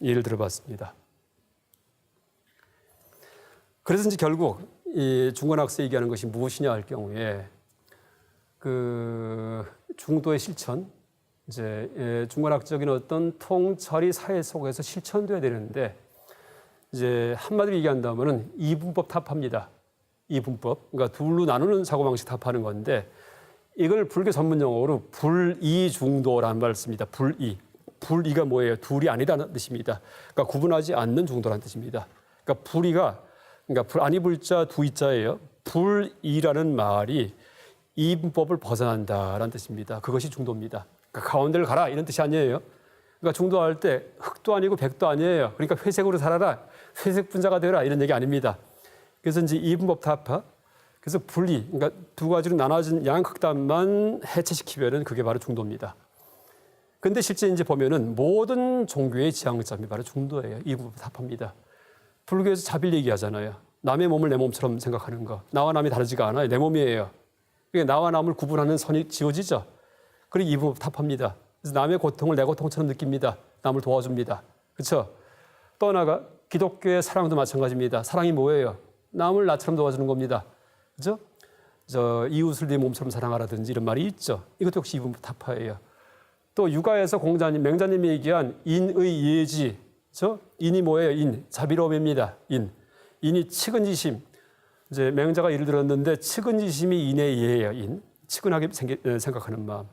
예를 들어봤습니다. 그래서 이제 결국 이 중관학에서 얘기하는 것이 무엇이냐 할 경우에 그 중도의 실천, 이제 중관학적인 어떤 통찰이 사회 속에서 실천돼야 되는데 이제 한마디로 얘기한다면은 이분법 탑합니다. 이분법, 그러니까 둘로 나누는 사고방식 탑하는 건데 이걸 불교 전문 용어로 불이중도라는 말을 씁니다. 불이가 뭐예요? 둘이 아니라는 뜻입니다. 그러니까 구분하지 않는 중도라는 뜻입니다. 그러니까 그러니까 아니 불자 두이자예요. 불이라는 말이 이분법을 벗어난다라는 뜻입니다. 그것이 중도입니다. 그러니까 가운데를 가라 이런 뜻이 아니에요. 그러니까 중도할 때 흑도 아니고 백도 아니에요. 그러니까 회색으로 살아라, 회색 분자가 되라 이런 얘기 아닙니다. 그래서 이제 이분법 타파, 그래서 분리, 그러니까 두 가지로 나눠진 양극단만 해체시키면은 그게 바로 중도입니다. 근데 실제 이제 보면은 모든 종교의 지향점이 바로 중도예요. 이분법 타파입니다. 불교에서 자빌 얘기하잖아요. 남의 몸을 내 몸처럼 생각하는 거. 나와 남이 다르지가 않아요. 내 몸이에요. 그러니까 나와 남을 구분하는 선이 지워지죠. 그리고 이분법 타파입니다. 그래서 남의 고통을 내 고통처럼 느낍니다. 남을 도와줍니다. 그렇죠? 또 하나가 기독교의 사랑도 마찬가지입니다. 사랑이 뭐예요? 남을 나처럼 도와주는 겁니다. 그렇죠? 이웃을 내 몸처럼 사랑하라든지 이런 말이 있죠. 이것도 역시 이분법 타파예요. 또 육아에서 공자님, 맹자님이 얘기한 인의 예지, 인이 뭐예요? 인, 자비로움입니다. 인이 측은지심. 이제 맹자가 예를 들었는데 측은지심이 인의 예예요. 측은하게 생각하는 마음.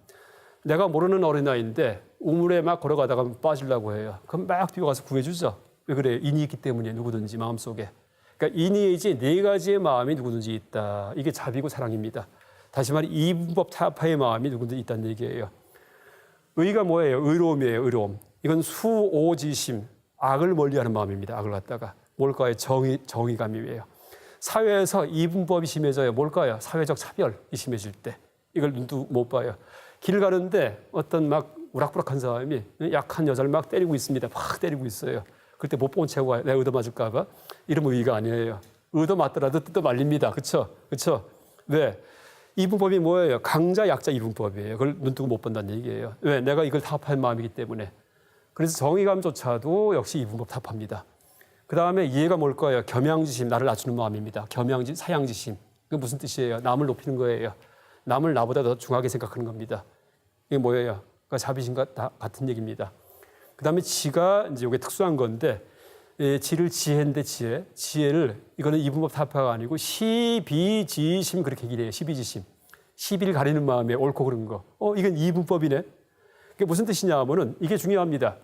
내가 모르는 어린아이인데 우물에 막 걸어가다가 빠지려고 해요. 그럼 막 뛰어가서 구해주죠. 왜 그래요? 인이 있기 때문에 누구든지 마음속에. 그러니까 인이지 네 가지의 마음이 누구든지 있다. 이게 자비고 사랑입니다. 다시 말해 이분법 타파의 마음이 누구든지 있다는 얘기예요. 의가 뭐예요? 의로움이에요. 의로움. 이건 수오지심, 악을 멀리하는 마음입니다. 악을 갖다가 뭘까요? 정의감이에요. 사회에서 이분법이 심해져요. 뭘까요? 사회적 차별이 심해질 때. 이걸 눈도 못 봐요. 길 가는데 어떤 막 우락부락한 사람이 약한 여자를 막 때리고 있습니다. 막 때리고 있어요. 그때 못 본 채고 내가 얻어맞을까 봐. 이러면 의가 아니에요. 얻어맞더라도 뜯어 말립니다. 그렇죠? 왜? 이분법이 뭐예요? 강자 약자 이분법이에요. 그걸 눈뜨고 못 본다는 얘기예요. 왜? 내가 이걸 타파한 마음이기 때문에. 그래서 정의감조차도 역시 이분법 타파입니다. 그 다음에 이해가 뭘까요? 겸양지심, 나를 낮추는 마음입니다. 사양지심. 그게 무슨 뜻이에요? 남을 높이는 거예요. 남을 나보다 더 중하게 생각하는 겁니다. 이게 뭐예요? 그러니까 자비심과 같은 얘기입니다. 그 다음에 지가 이제 이게 특수한 건데, 지를 지혜인데 지혜를 이거는 이분법 타파가 아니고 시비지심 그렇게 얘기를 해요. 시비지심. 시비를 가리는 마음에 옳고 그른 거. 이건 이분법이네. 그게 무슨 뜻이냐 하면은 이게 중요합니다.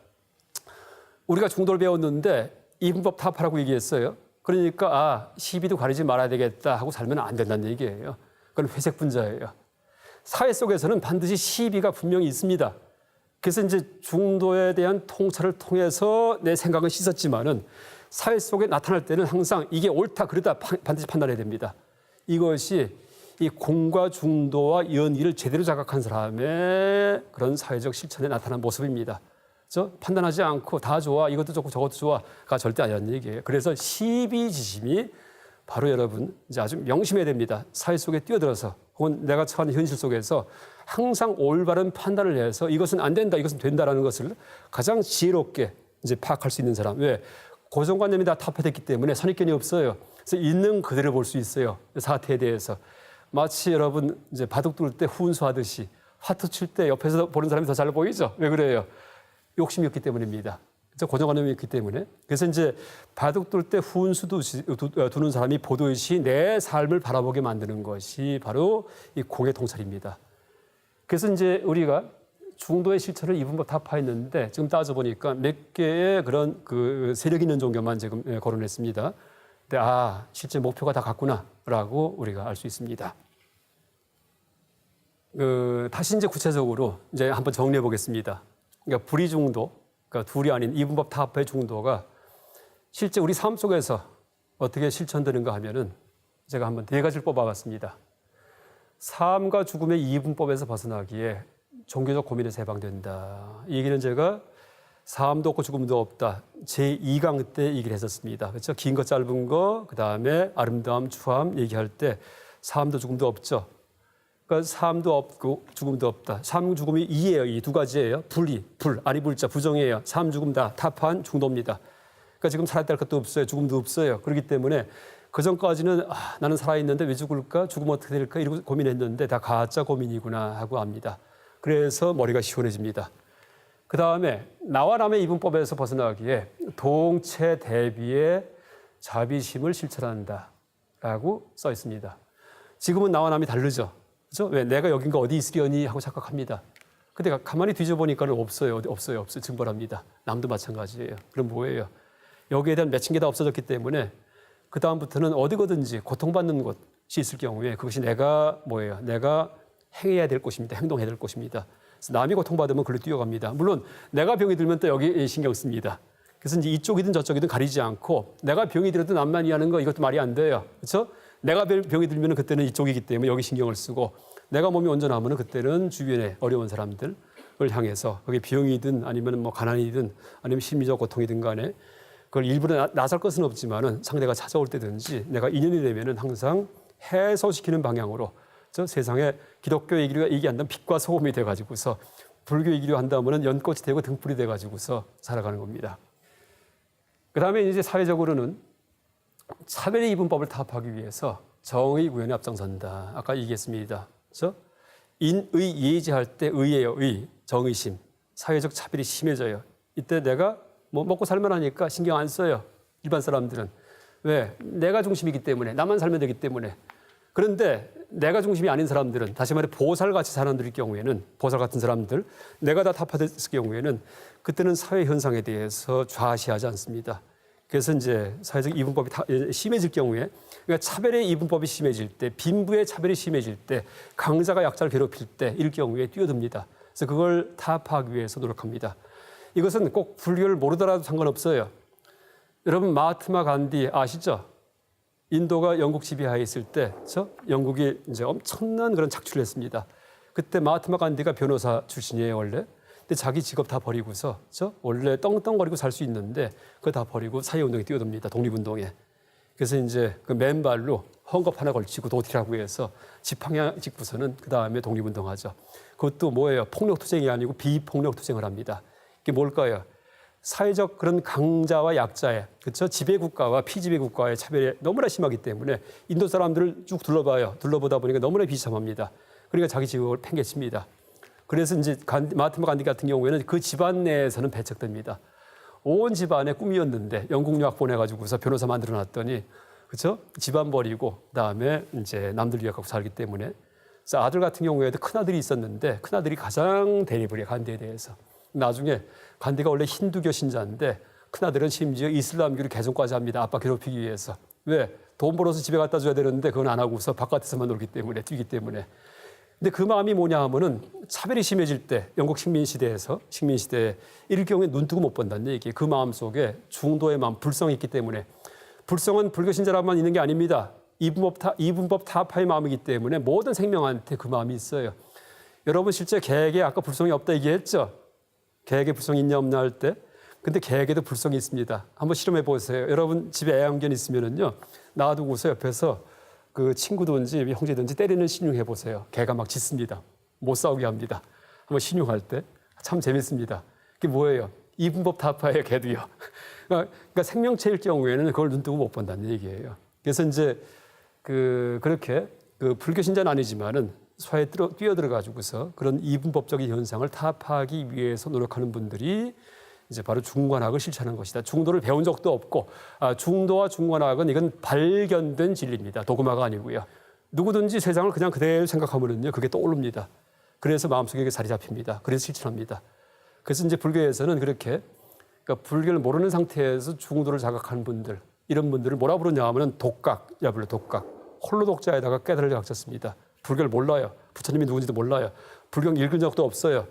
우리가 중도를 배웠는데 이분법 타파라고 얘기했어요. 그러니까 시비도 가리지 말아야 되겠다 하고 살면 안 된다는 얘기예요. 그건 회색 분자예요. 사회 속에서는 반드시 시비가 분명히 있습니다. 그래서 이제 중도에 대한 통찰을 통해서 내 생각은 씻었지만은 사회 속에 나타날 때는 항상 이게 옳다 그르다 반드시 판단해야 됩니다. 이것이 이 공과 중도와 연기를 제대로 자각한 사람의 그런 사회적 실천에 나타난 모습입니다. 판단하지 않고 다 좋아, 이것도 좋고 저것도 좋아가 절대 아니라는 얘기예요. 그래서 시비지심이 바로 여러분 이제 아주 명심해야 됩니다. 사회 속에 뛰어들어서 혹은 내가 처한 현실 속에서 항상 올바른 판단을 해서 이것은 안 된다, 이것은 된다라는 것을 가장 지혜롭게 이제 파악할 수 있는 사람. 왜? 고정관념이 다 타파됐기 때문에 선입견이 없어요. 그래서 있는 그대로 볼 수 있어요. 사태에 대해서. 마치 여러분 이제 바둑 둘 때 훈수하듯이 화투 칠 때 옆에서 보는 사람이 더 잘 보이죠? 왜 그래요? 욕심이 없기 때문입니다. 고정관념이 있기 때문에. 그래서 이제 바둑 둘 때 훈수 두는 사람이 보듯이 내 삶을 바라보게 만드는 것이 바로 이 공의 통찰입니다. 그래서 이제 우리가 중도의 실천을 이분법 타파했는데 지금 따져보니까 몇 개의 그런 그 세력 있는 종교만 지금 거론했습니다. 근데 실제 목표가 다 같구나라고 우리가 알 수 있습니다. 다시 이제 구체적으로 이제 한번 정리해 보겠습니다. 그러니까 불의 중도, 그러니까 둘이 아닌 이분법 타파의 중도가 실제 우리 삶 속에서 어떻게 실천되는가 하면은 제가 한번 네 가지를 뽑아봤습니다. 삶과 죽음의 이분법에서 벗어나기에 종교적 고민에서 해방된다. 이 얘기는 제가 삶도 없고 죽음도 없다. 제2강 때 얘기를 했었습니다. 그렇죠? 긴 거 짧은 거, 그 다음에 아름다움, 추함 얘기할 때 삶도 죽음도 없죠. 그러니까 삶도 없고 죽음도 없다. 삶, 죽음이 이예요. 이 두 가지예요. 아니 불자, 부정이에요. 삶, 죽음 다 타파한 중도입니다. 그러니까 지금 살아야 될 것도 없어요. 죽음도 없어요. 그렇기 때문에 그 전까지는 나는 살아있는데 왜 죽을까? 죽으면 어떻게 될까? 이러고 고민했는데 다 가짜 고민이구나 하고 압니다. 그래서 머리가 시원해집니다. 그 다음에 나와 남의 이분법에서 벗어나기에 동체 대비의 자비심을 실천한다라고 써 있습니다. 지금은 나와 남이 다르죠. 그렇죠? 왜? 내가 여긴가 어디 있으려니 하고 착각합니다. 근데 가만히 뒤져보니까는 없어요. 증벌합니다. 남도 마찬가지예요. 그럼 뭐예요? 여기에 대한 맺힌 게 다 없어졌기 때문에 그 다음부터는 어디거든지 고통받는 곳이 있을 경우에 그것이 내가 뭐예요? 내가 행해야 될 곳입니다. 행동해야 될 곳입니다. 그래서 남이 고통받으면 글로 뛰어갑니다. 물론 내가 병이 들면 또 여기 신경 씁니다. 그래서 이제 이쪽이든 저쪽이든 가리지 않고 내가 병이 들어도 남만 이해하는 거 이것도 말이 안 돼요. 그렇죠? 내가 병이 들면 그때는 이쪽이기 때문에 여기 신경을 쓰고 내가 몸이 온전하면 그때는 주변에 어려운 사람들을 향해서 그게 병이든 아니면 뭐 가난이든 아니면 심리적 고통이든 간에 그걸 일부러 나설 것은 없지만은 상대가 찾아올 때든지 내가 인연이 되면은 항상 해소시키는 방향으로 저 세상에 기독교 얘기를 얘기한다면 빛과 소금이 돼가지고서 불교 얘기를 한다면은 연꽃이 되고 등불이 돼가지고서 살아가는 겁니다. 그 다음에 이제 사회적으로는 차별의 이분법을 타협하기 위해서 정의 구현에 앞장선다. 아까 얘기했습니다. 그렇죠? 인의 예지할 때 의예요. 의, 정의심, 사회적 차별이 심해져요. 이때 내가 뭐 먹고 살만 하니까 신경 안 써요. 일반 사람들은. 왜? 내가 중심이기 때문에, 나만 살면 되기 때문에. 그런데 내가 중심이 아닌 사람들은, 다시 말해 보살같이 사는 사람들일 경우에는, 보살 같은 사람들, 내가 다 타파됐을 경우에는 그때는 사회 현상에 대해서 좌시하지 않습니다. 그래서 이제 사회적 이분법이 심해질 경우에, 그러니까 차별의 이분법이 심해질 때, 빈부의 차별이 심해질 때, 강자가 약자를 괴롭힐 때, 이럴 경우에 뛰어듭니다. 그래서 그걸 타파하기 위해서 노력합니다. 이것은 꼭 불교를 모르더라도 상관없어요. 여러분 마하트마 간디 아시죠? 인도가 영국 지배하에 있을 때, 그렇죠? 영국이 이제 엄청난 그런 착취를 했습니다. 그때 마하트마 간디가 변호사 출신이에요, 원래. 근데 자기 직업 다 버리고서, 그렇죠? 원래 떵떵거리고 살 수 있는데 그거 다 버리고 사회운동에 뛰어듭니다. 독립운동에. 그래서 이제 그 맨발로 헝겊 하나 걸치고 도티라고 해서 지팡이 짚고서는 그 다음에 독립운동하죠. 그것도 뭐예요? 폭력투쟁이 아니고 비폭력투쟁을 합니다. 이게 뭘까요? 사회적 그런 강자와 약자의, 그렇죠? 지배국가와 피지배국가의 차별이 너무나 심하기 때문에 인도 사람들을 쭉 둘러봐요. 둘러보다 보니까 너무나 비참합니다. 그러니까 자기 직업을 팽개칩니다. 그래서 이제 마하트마 간디 같은 경우에는 그 집안 내에서는 배척됩니다. 온 집안의 꿈이었는데 영국 유학 보내가지고서 변호사 만들어놨더니, 그렇죠? 집안 버리고 그다음에 이제 남들 유학하고 살기 때문에. 그래서 아들 같은 경우에도 큰 아들이 있었는데 큰 아들이 가장 대립을 해요, 간디에 대해서. 나중에 간디가 원래 힌두교 신자인데 큰아들은 심지어 이슬람교를 개종까지 합니다. 아빠 괴롭히기 위해서. 왜? 돈 벌어서 집에 갖다 줘야 되는데 그건 안 하고서 바깥에서만 놀기 때문에, 뛰기 때문에. 근데 그 마음이 뭐냐 하면은 차별이 심해질 때, 영국 식민시대에 이럴 경우에 눈 뜨고 못 본다는 얘기예요. 그 마음 속에 중도의 마음, 불성이 있기 때문에. 불성은 불교 신자라만 있는 게 아닙니다. 이분법 타파의 마음이기 때문에 모든 생명한테 그 마음이 있어요. 여러분 실제 개에게 아까 불성이 없다 얘기했죠? 개에게 불성이 있냐 없냐 할 때. 근데 개에게도 불성이 있습니다. 한번 실험해 보세요. 여러분 집에 애완견 있으면은요, 놔두고서 옆에서 그 친구든지 형제든지 때리는 신용해 보세요. 개가 막 짖습니다. 못 싸우게 합니다. 한번 신용할 때. 참 재밌습니다. 그게 뭐예요? 이분법 타파예요, 개도요. 그러니까 생명체일 경우에는 그걸 눈 뜨고 못 본다는 얘기예요. 그래서 이제 그렇게 불교 신자는 아니지만은 사회에 뛰어들어가지고서 그런 이분법적인 현상을 타파하기 위해서 노력하는 분들이 이제 바로 중관학을 실천하는 것이다. 중도를 배운 적도 없고, 중도와 중관학은 이건 발견된 진리입니다. 도그마가 아니고요. 누구든지 세상을 그냥 그대로 생각하면은요, 그게 떠오릅니다. 그래서 마음속에 자리 잡힙니다. 그래서 실천합니다. 그래서 이제 불교에서는 그렇게, 그러니까 불교를 모르는 상태에서 중도를 자각하는 분들, 이런 분들을 뭐라 부르냐 하면은 독각이라 불러요. 독각. 홀로 독자에다가 깨달을 각쳤습니다. 불교를 몰라요. 부처님이 누군지도 몰라요. 불경 읽은 적도 없어요.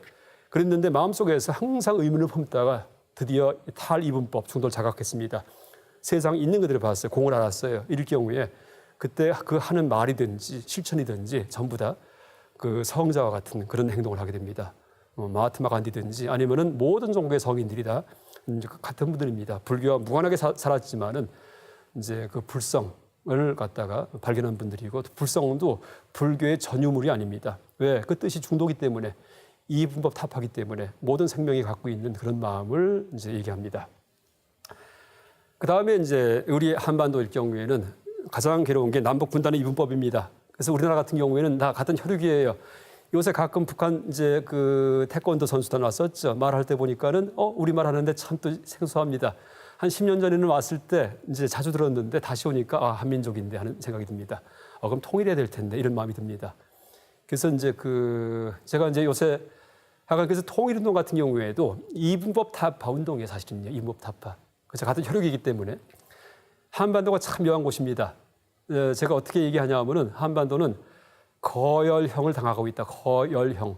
그랬는데 마음속에서 항상 의문을 품다가 드디어 탈이분법 중도를 자각했습니다. 세상 있는 그대로 봤어요. 공을 알았어요. 이럴 경우에 그때 그 하는 말이든지 실천이든지 전부 다 그 성자와 같은 그런 행동을 하게 됩니다. 마하트마 간디든지 아니면은 모든 종교의 성인들이 다 이제 같은 분들입니다. 불교와 무관하게 살았지만은 이제 그 불성을 갖다가 발견한 분들이고, 불성도 불교의 전유물이 아닙니다. 왜? 그 뜻이 중도기 때문에, 이분법 타파기 때문에 모든 생명이 갖고 있는 그런 마음을 이제 얘기합니다. 그 다음에 이제 우리 한반도일 경우에는 가장 괴로운 게 남북 분단의 이분법입니다. 그래서 우리나라 같은 경우에는 다 같은 혈육이에요. 요새 가끔 북한 이제 그 태권도 선수단 왔었죠. 말할 때 보니까는 우리말 하는데 참 또 생소합니다. 한 10년 전에는 왔을 때 이제 자주 들었는데 다시 오니까 한민족인데 하는 생각이 듭니다. 그럼 통일해야 될 텐데 이런 마음이 듭니다. 그래서 이제 제가 이제 요새 하여간 그래서 통일운동 같은 경우에도 이분법 타파 운동이에요, 사실은요. 이분법 타파. 그래서 같은 혈육이기 때문에 한반도가 참 묘한 곳입니다. 제가 어떻게 얘기하냐 하면은 한반도는 거열형을 당하고 있다. 거열형.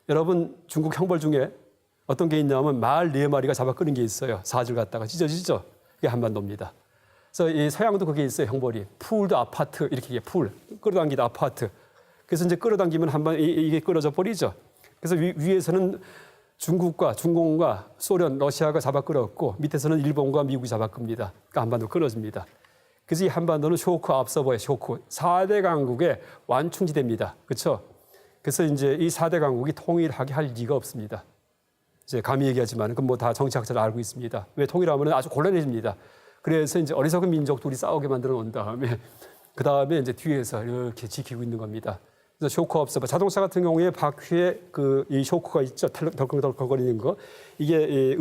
여러분 중국 형벌 중에 어떤 게 있냐면 말 4마리가 잡아 끄는 게 있어요. 사질 갖다가 찢어지죠. 그게 한반도입니다. 그래서 이 서양도 그게 있어요. 형벌이. 풀도 아파트 이렇게 풀 끌어당기다 아파트. 그래서 이제 끌어당기면 이게 끌어져 버리죠. 그래서 위에서는 중국과 중공과 소련, 러시아가 잡아 끌었고 밑에서는 일본과 미국이 잡아 끕니다. 그러니까 한반도 끊어집니다. 그래서 이 한반도는 쇼크 압서버의 쇼크, 4대 강국의 완충지대입니다. 그렇죠? 그래서 이제 이 4대 강국이 통일하게 할 리가 없습니다. 이제 감히 얘기하지만 그건 뭐 다 정치학자들 알고 있습니다. 왜 통일하면 아주 곤란해집니다. 그래서 이제 어리석은 민족들이 싸우게 만들어 놓은 다음에 그 다음에 이제 뒤에서 이렇게 지키고 있는 겁니다. 그래서 쇼크 업서버, 자동차 같은 경우에 바퀴에 이 쇼크가 있죠. 덜컹덜컹거리는 거. 이게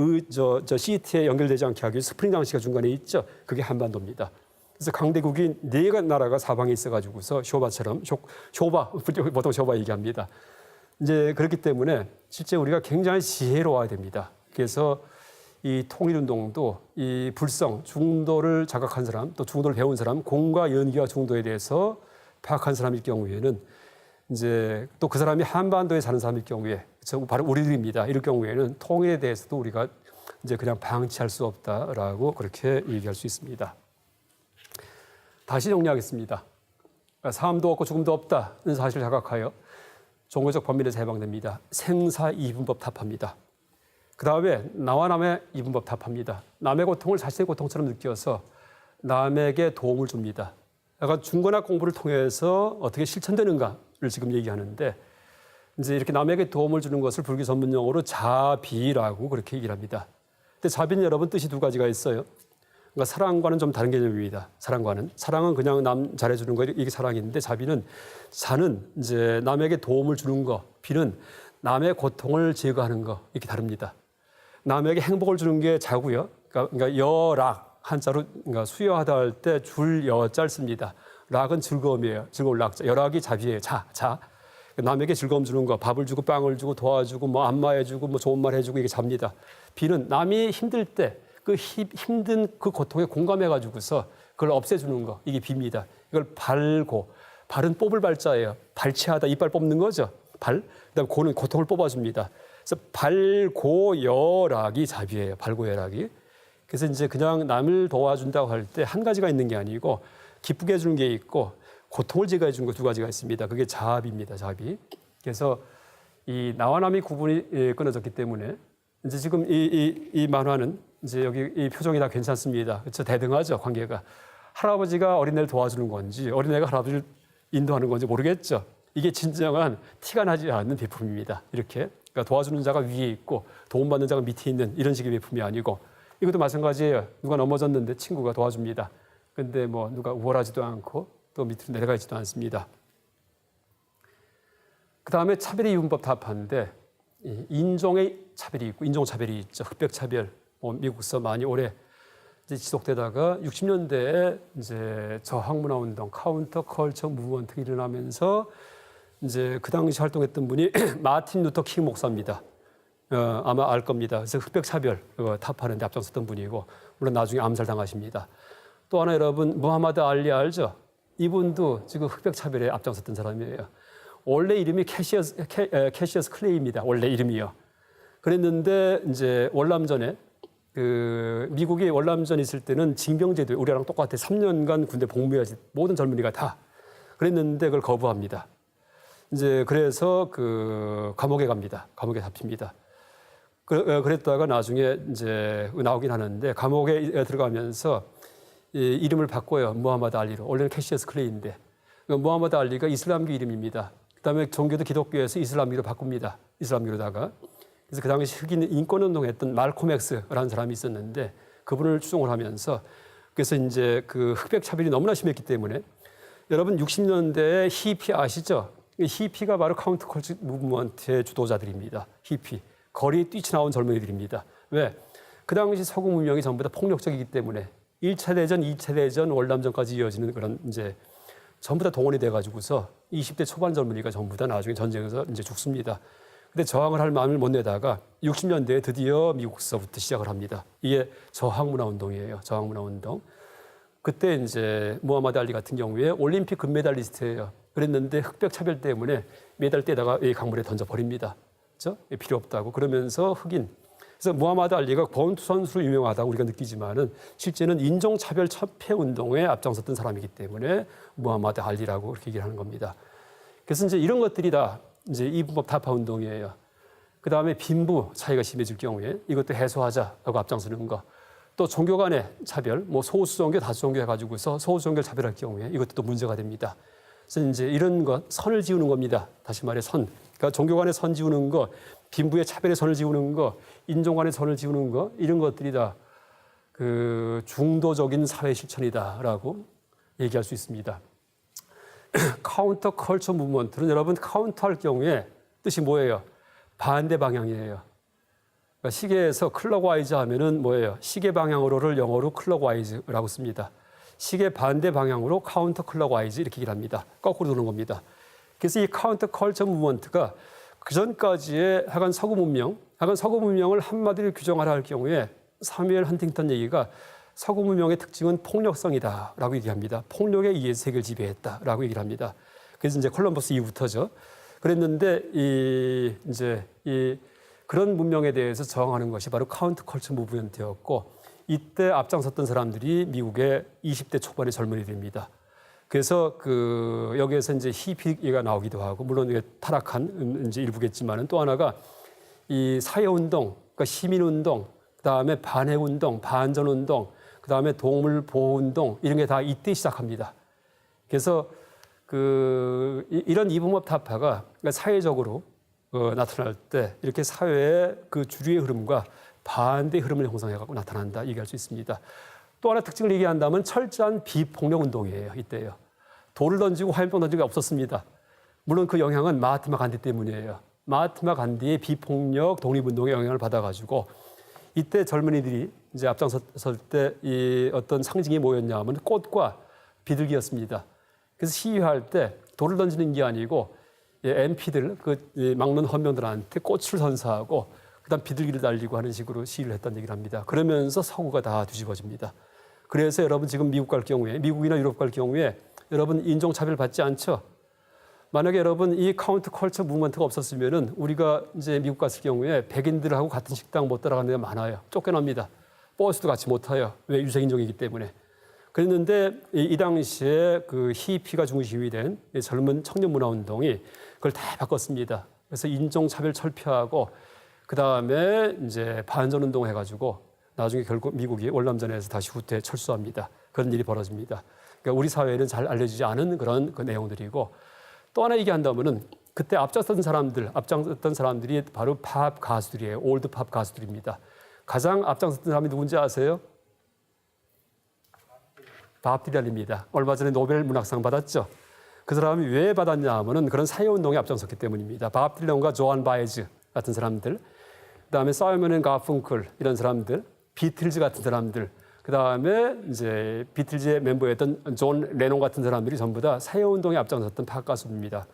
시트에 연결되지 않게 하기 위해 스프링 장치가 중간에 있죠. 그게 한반도입니다. 그래서 강대국이 네 나라가 사방에 있어가지고서 쇼바처럼 쇼바 보통 쇼바 얘기합니다. 이제 그렇기 때문에 실제 우리가 굉장히 지혜로워야 됩니다. 그래서 이 통일운동도 이 불성, 중도를 자각한 사람, 또 중도를 배운 사람, 공과 연기와 중도에 대해서 파악한 사람일 경우에는 이제 또 그 사람이 한반도에 사는 사람일 경우에 바로 우리들입니다. 이럴 경우에는 통일에 대해서도 우리가 이제 그냥 방치할 수 없다라고 그렇게 얘기할 수 있습니다. 다시 정리하겠습니다. 삶도 없고 죽음도 없다는 사실을 자각하여 종교적 범민에서 해방됩니다. 생사 이분법 답합니다. 그 다음에 나와 남의 이분법 답합니다. 남의 고통을 자신의 고통처럼 느껴서 남에게 도움을 줍니다. 약간 중고나 공부를 통해서 어떻게 실천되는가를 지금 얘기하는데 이제 이렇게 남에게 도움을 주는 것을 불교 전문 용어로 자비라고 그렇게 얘기를 합니다. 근데 자비는 여러분 뜻이 두 가지가 있어요. 그러니까 사랑과는 좀 다른 개념입니다. 사랑은 그냥 남 잘해주는 거 이게 사랑인데 자비는 자는 이제 남에게 도움을 주는 거, 비는 남의 고통을 제거하는 거 이렇게 다릅니다. 남에게 행복을 주는 게 자고요. 그러니까 여락 한자로 그러니까 수여하다 할 때 줄 여자를 씁니다. 락은 즐거움이에요. 즐거울 락자. 여락이 자비예요. 자. 남에게 즐거움 주는 거, 밥을 주고 빵을 주고 도와주고 뭐 안마해주고 뭐 좋은 말 해주고 이게 잡니다. 비는 남이 힘들 때 그 힘든 그 고통에 공감해가지고서 그걸 없애주는 거 이게 비입니다. 이걸 발고 발은 뽑을 발자예요. 발치하다 이빨 뽑는 거죠. 발. 그다음 고는 고통을 뽑아줍니다. 그래서 발고여락이 자비예요. 발고여락이. 그래서 이제 그냥 남을 도와준다고 할 때 한 가지가 있는 게 아니고 기쁘게 해주는 게 있고 고통을 제거해 주는 거 두 가지가 있습니다. 그게 자비입니다. 자비. 그래서 이 나와 남이 구분이 끊어졌기 때문에 이제 지금 이 만화는 이제 여기 이 표정이 다 괜찮습니다. 그렇죠? 대등하죠, 관계가. 할아버지가 어린애를 도와주는 건지 어린애가 할아버지를 인도하는 건지 모르겠죠. 이게 진정한 티가 나지 않는 배품입니다. 이렇게. 그러니까 도와주는 자가 위에 있고 도움받는 자가 밑에 있는 이런 식의 배품이 아니고 이것도 마찬가지예요. 누가 넘어졌는데 친구가 도와줍니다. 근데 뭐 누가 우월하지도 않고 또 밑으로 내려가 있지도 않습니다. 그 다음에 차별의 이분법 답하는데 인종의 차별이 있고 인종차별이 있죠. 흑백차별. 미국서 많이 오래 이제 지속되다가 60년대에 이제 저항문화운동, 카운터 컬처 무브먼트가 일어나면서 이제 그 당시 활동했던 분이 마틴 루터 킹 목사입니다. 아마 알 겁니다. 그래서 흑백차별 타파하는 데 앞장섰던 분이고 물론 나중에 암살당하십니다. 또 하나 여러분 무하마드 알리 알죠? 이분도 지금 흑백차별에 앞장섰던 사람이에요. 원래 이름이 캐시어스 클레이입니다. 원래 이름이요. 그랬는데 이제 월남전에 미국이 월남전 있을 때는 징병제도 우리랑 똑같아 3년간 군대 복무해야지 모든 젊은이가 다 그랬는데 그걸 거부합니다. 이제 그래서 감옥에 갑니다. 감옥에 잡힙니다. 그랬다가 나중에 이제 나오긴 하는데 감옥에 들어가면서 이름을 바꿔요. 무하마드 알리로. 원래는 캐시어스 클레이인데 무하마드 알리가 이슬람교 이름입니다. 그다음에 종교도 기독교에서 이슬람교로 바꿉니다. 이슬람교로다가. 그래서 그 당시 흑인 인권운동했던 말콤 엑스라는 사람이 있었는데 그분을 추종을 하면서 그래서 이제 그 흑백 차별이 너무나 심했기 때문에 여러분 60년대에 히피 아시죠? 히피가 바로 카운터 컬처 무브먼트의 주도자들입니다. 히피. 거리에 뛰쳐나온 젊은이들입니다. 왜? 그 당시 서구 문명이 전부 다 폭력적이기 때문에 1차 대전, 2차 대전, 월남전까지 이어지는 그런 이제 전부 다 동원이 돼가지고서 20대 초반 젊은이가 전부 다 나중에 전쟁에서 이제 죽습니다. 근데 저항을 할 마음을 못 내다가 60년대에 드디어 미국서부터 시작을 합니다. 이게 저항문화운동이에요. 저항문화운동. 그때 이제 무하마드 알리 같은 경우에 올림픽 금메달리스트예요. 그랬는데 흑백 차별 때문에 메달 떼다가 이 강물에 던져버립니다. 그렇죠? 필요 없다고. 그러면서 흑인. 그래서 무하마드 알리가 권투 선수로 유명하다고 우리가 느끼지만은 실제는 인종차별 첩회 운동에 앞장섰던 사람이기 때문에 무하마드 알리라고 그렇게 얘기를 하는 겁니다. 그래서 이제 이런 것들이 다 이제 이분법 타파 운동이에요. 그 다음에 빈부 차이가 심해질 경우에 이것도 해소하자라고 앞장서는 거. 또 종교 간의 차별, 뭐 소수 종교, 다수 종교 해가지고서 소수 종교를 차별할 경우에 이것도 또 문제가 됩니다. 그래서 이제 이런 것, 선을 지우는 겁니다. 다시 말해 선. 그러니까 종교 간의 선 지우는 거, 빈부의 차별의 선을 지우는 거, 인종 간의 선을 지우는 거, 이런 것들이 다 그 중도적인 사회 실천이다라고 얘기할 수 있습니다. 카운터 컬처 무브먼트는 여러분 카운터할 경우에 뜻이 뭐예요? 반대 방향이에요. 그러니까 시계에서 클럭와이즈 하면은 뭐예요? 시계 방향으로를 영어로 클럭와이즈라고 씁니다. 시계 반대 방향으로 카운터 클럭와이즈 이렇게 얘기를 합니다. 거꾸로 도는 겁니다. 그래서 이 카운터 컬처 무브먼트가 그 전까지의 하간 서구 문명을 한마디로 규정하라 할 경우에 사뮤엘 헌팅턴 얘기가 서구 문명의 특징은 폭력성이다라고 얘기합니다. 폭력에 의해서 세계를 지배했다라고 얘기를 합니다. 그래서 이제 콜럼버스 이후부터죠. 그랬는데 그런 문명에 대해서 저항하는 것이 바로 카운터 컬처 무브먼트였고 이때 앞장섰던 사람들이 미국의 20대 초반의 젊은이들입니다. 그래서 여기에서 이제 히피가 나오기도 하고 물론 이게 타락한 이제 일부겠지만은 또 하나가 이 사회운동, 그러니까 시민운동, 그다음에 반해운동, 반전운동, 그다음에 동물보호운동 이런 게 다 이때 시작합니다. 그래서 이런 이분법 타파가 그러니까 사회적으로 나타날 때 이렇게 사회의 그 주류의 흐름과 반대 흐름을 형성해갖고 나타난다 얘기할 수 있습니다. 또 하나 특징을 얘기한다면 철저한 비폭력 운동이에요. 이때요. 돌을 던지고 화염병 던지는 게 없었습니다. 물론 그 영향은 마하트마 간디 때문이에요. 마하트마 간디의 비폭력 독립운동의 영향을 받아가지고 이때 젊은이들이 이제 앞장섰을 때 이 어떤 상징이 뭐였냐면 꽃과 비둘기였습니다. 그래서 시위할 때 돌을 던지는 게 아니고 MP들 막는 헌병들한테 꽃을 선사하고 그다음 비둘기를 날리고 하는 식으로 시위를 했다는 얘기를 합니다. 그러면서 서구가 다 뒤집어집니다. 그래서 여러분 지금 미국 갈 경우에 미국이나 유럽 갈 경우에 여러분 인종차별 받지 않죠? 만약에 여러분 이 카운터 컬처 무브먼트가 없었으면은 우리가 이제 미국 갔을 경우에 백인들하고 같은 식당 못 따라가는 데가 많아요. 쫓겨납니다. 버스도 같이 못 타요. 왜? 유색인종이기 때문에. 그랬는데 이 당시에 그 히피가 중심이 된 젊은 청년 문화 운동이 그걸 다 바꿨습니다. 그래서 인종차별 철폐하고 그 다음에 이제 반전 운동 해가지고 나중에 결국 미국이 월남전에서 다시 후퇴 철수합니다. 그런 일이 벌어집니다. 그러니까 우리 사회에는 잘 알려지지 않은 그런 그 내용들이고 또 하나 얘기한다면은 그때 앞장섰던 사람들이 바로 팝 가수들이에요. 올드 팝 가수들입니다. 가장 앞장섰던 사람이 누군지 아세요? 밥 디란입니다. 얼마 전에 노벨 문학상 받았죠. 그 사람이 왜 받았냐 하면은 그런 사회운동에 앞장섰기 때문입니다. 밥 딜런과 조한 바이즈 같은 사람들, 그다음에 사이먼 앤 가펑클 이런 사람들, 비틀즈 같은 사람들, 그다음에 이제 비틀즈의 멤버였던 존 레논 같은 사람들이 전부 다 사회운동에 앞장섰던 팝 가수입니다.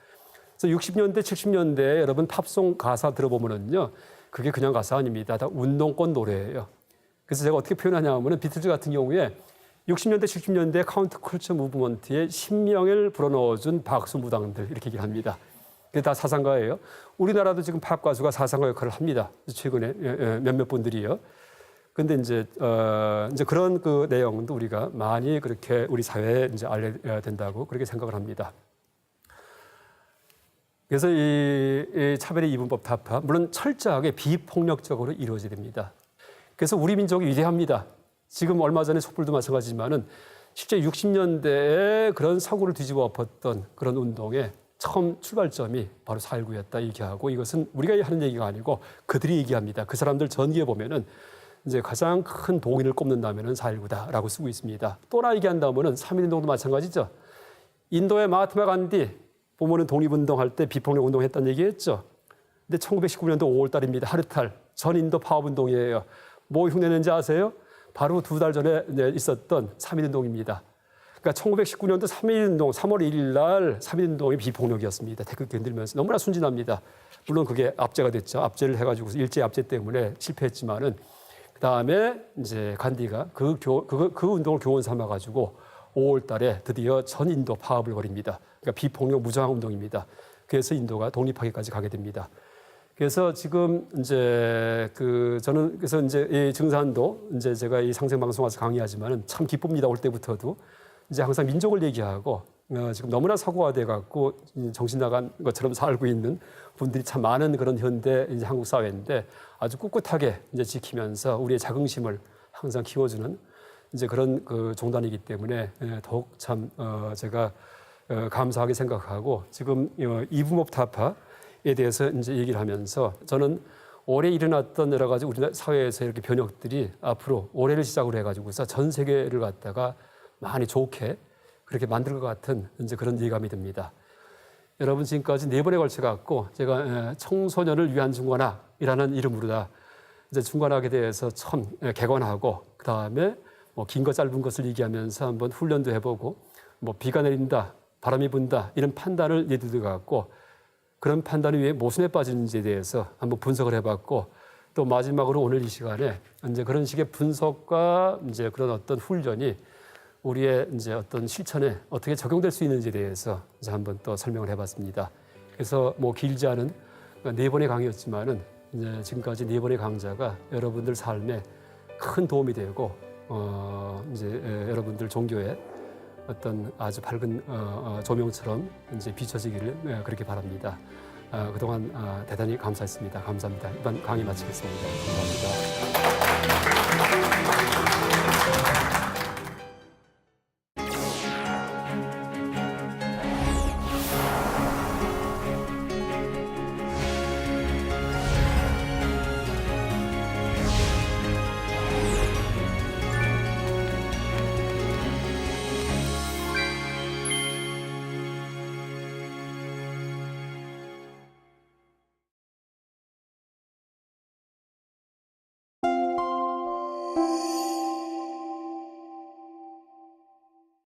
그래서 60년대, 70년대에 여러분 팝송 가사 들어보면은요, 그게 그냥 가사 아닙니다. 다 운동권 노래예요. 그래서 제가 어떻게 표현하냐 하면은 비틀즈 같은 경우에 60년대, 70년대 카운터 컬처 무브먼트에 신명을 불어넣어준 박수 무당들 이렇게 얘기를 합니다. 그게 다 사상가예요. 우리나라도 지금 팝 가수가 사상가 역할을 합니다. 최근에 몇몇 분들이요. 근데 이제 그런 그 내용도 우리가 많이 그렇게 우리 사회에 이제 알려야 된다고 그렇게 생각을 합니다. 그래서 이 차별의 이분법 타파 물론 철저하게 비폭력적으로 이루어져야 됩니다. 그래서 우리 민족이 위대합니다. 지금 얼마 전에 촛불도 마찬가지지만은 실제 60년대에 그런 사고를 뒤집어 엎었던 그런 운동의 처음 출발점이 바로 4.19였다 얘기하고 이것은 우리가 하는 얘기가 아니고 그들이 얘기합니다. 그 사람들 전기에 보면은 이제 가장 큰 동인을 꼽는다면은 4.19다라고 쓰고 있습니다. 또 하나 얘기한다면은 3.1운동도 마찬가지죠. 인도의 마하트마 간디 보면은 독립운동할 때 비폭력 운동했다는 얘기했죠. 근데 1919년도 5월 달입니다. 하루탈 전 인도 파업운동이에요. 뭐 흉내낸지 아세요? 바로 2달 전에 있었던 3.1운동입니다. 그러니까 1919년도 3.1운동 3월 1일 날 3.1운동이 비폭력이었습니다. 태극기 흔들면서 너무나 순진합니다. 물론 그게 압제가 됐죠. 압제를 해가지고 일제 압제 때문에 실패했지만은 그 다음에 이제 간디가 그 운동을 교훈 삼아가지고 5월 달에 드디어 전 인도 파업을 벌입니다. 그러니까 비폭력 무저항 운동입니다. 그래서 인도가 독립하기까지 가게 됩니다. 그래서 지금 이제 저는 그래서 이제 이 증산도 이제 제가 이 상생 방송 와서 강의하지만은 참 기쁩니다. 올 때부터도 이제 항상 민족을 얘기하고 지금 너무나 서구화돼 갖고 정신 나간 것처럼 살고 있는 분들이 참 많은 그런 현대 이제 한국 사회인데 아주 꿋꿋하게 이제 지키면서 우리의 자긍심을 항상 키워주는 이제 그런 그 종단이기 때문에 더욱 참 제가 감사하게 생각하고 지금 이분법 타파에 대해서 이제 얘기를 하면서 저는 올해 일어났던 여러 가지 우리 사회에서 이렇게 변혁들이 앞으로 올해를 시작으로 해가지고서 전 세계를 갖다가 많이 좋게 그렇게 만들 것 같은 이제 그런 예감이 듭니다. 여러분 지금까지 4번에 걸쳐 갖고 제가 청소년을 위한 중관학이라는 이름으로다 이제 중관학에 대해서 처음 개관하고 그 다음에 뭐 긴 거 짧은 것을 얘기하면서 한번 훈련도 해보고 뭐 비가 내린다, 바람이 분다 이런 판단을 예를 들어 갖고 그런 판단이 왜 모순에 빠지는지에 대해서 한번 분석을 해봤고 또 마지막으로 오늘 이 시간에 이제 그런 식의 분석과 이제 그런 어떤 훈련이 우리의 이제 어떤 실천에 어떻게 적용될 수 있는지에 대해서 이제 한번 또 설명을 해봤습니다. 그래서 뭐 길지 않은 4번의 강의였지만은 이제 지금까지 4번의 강좌가 여러분들 삶에 큰 도움이 되고 이제 여러분들 종교에 어떤 아주 밝은 조명처럼 이제 비춰지기를 그렇게 바랍니다. 그동안 대단히 감사했습니다. 감사합니다. 이번 강의 마치겠습니다. 감사합니다.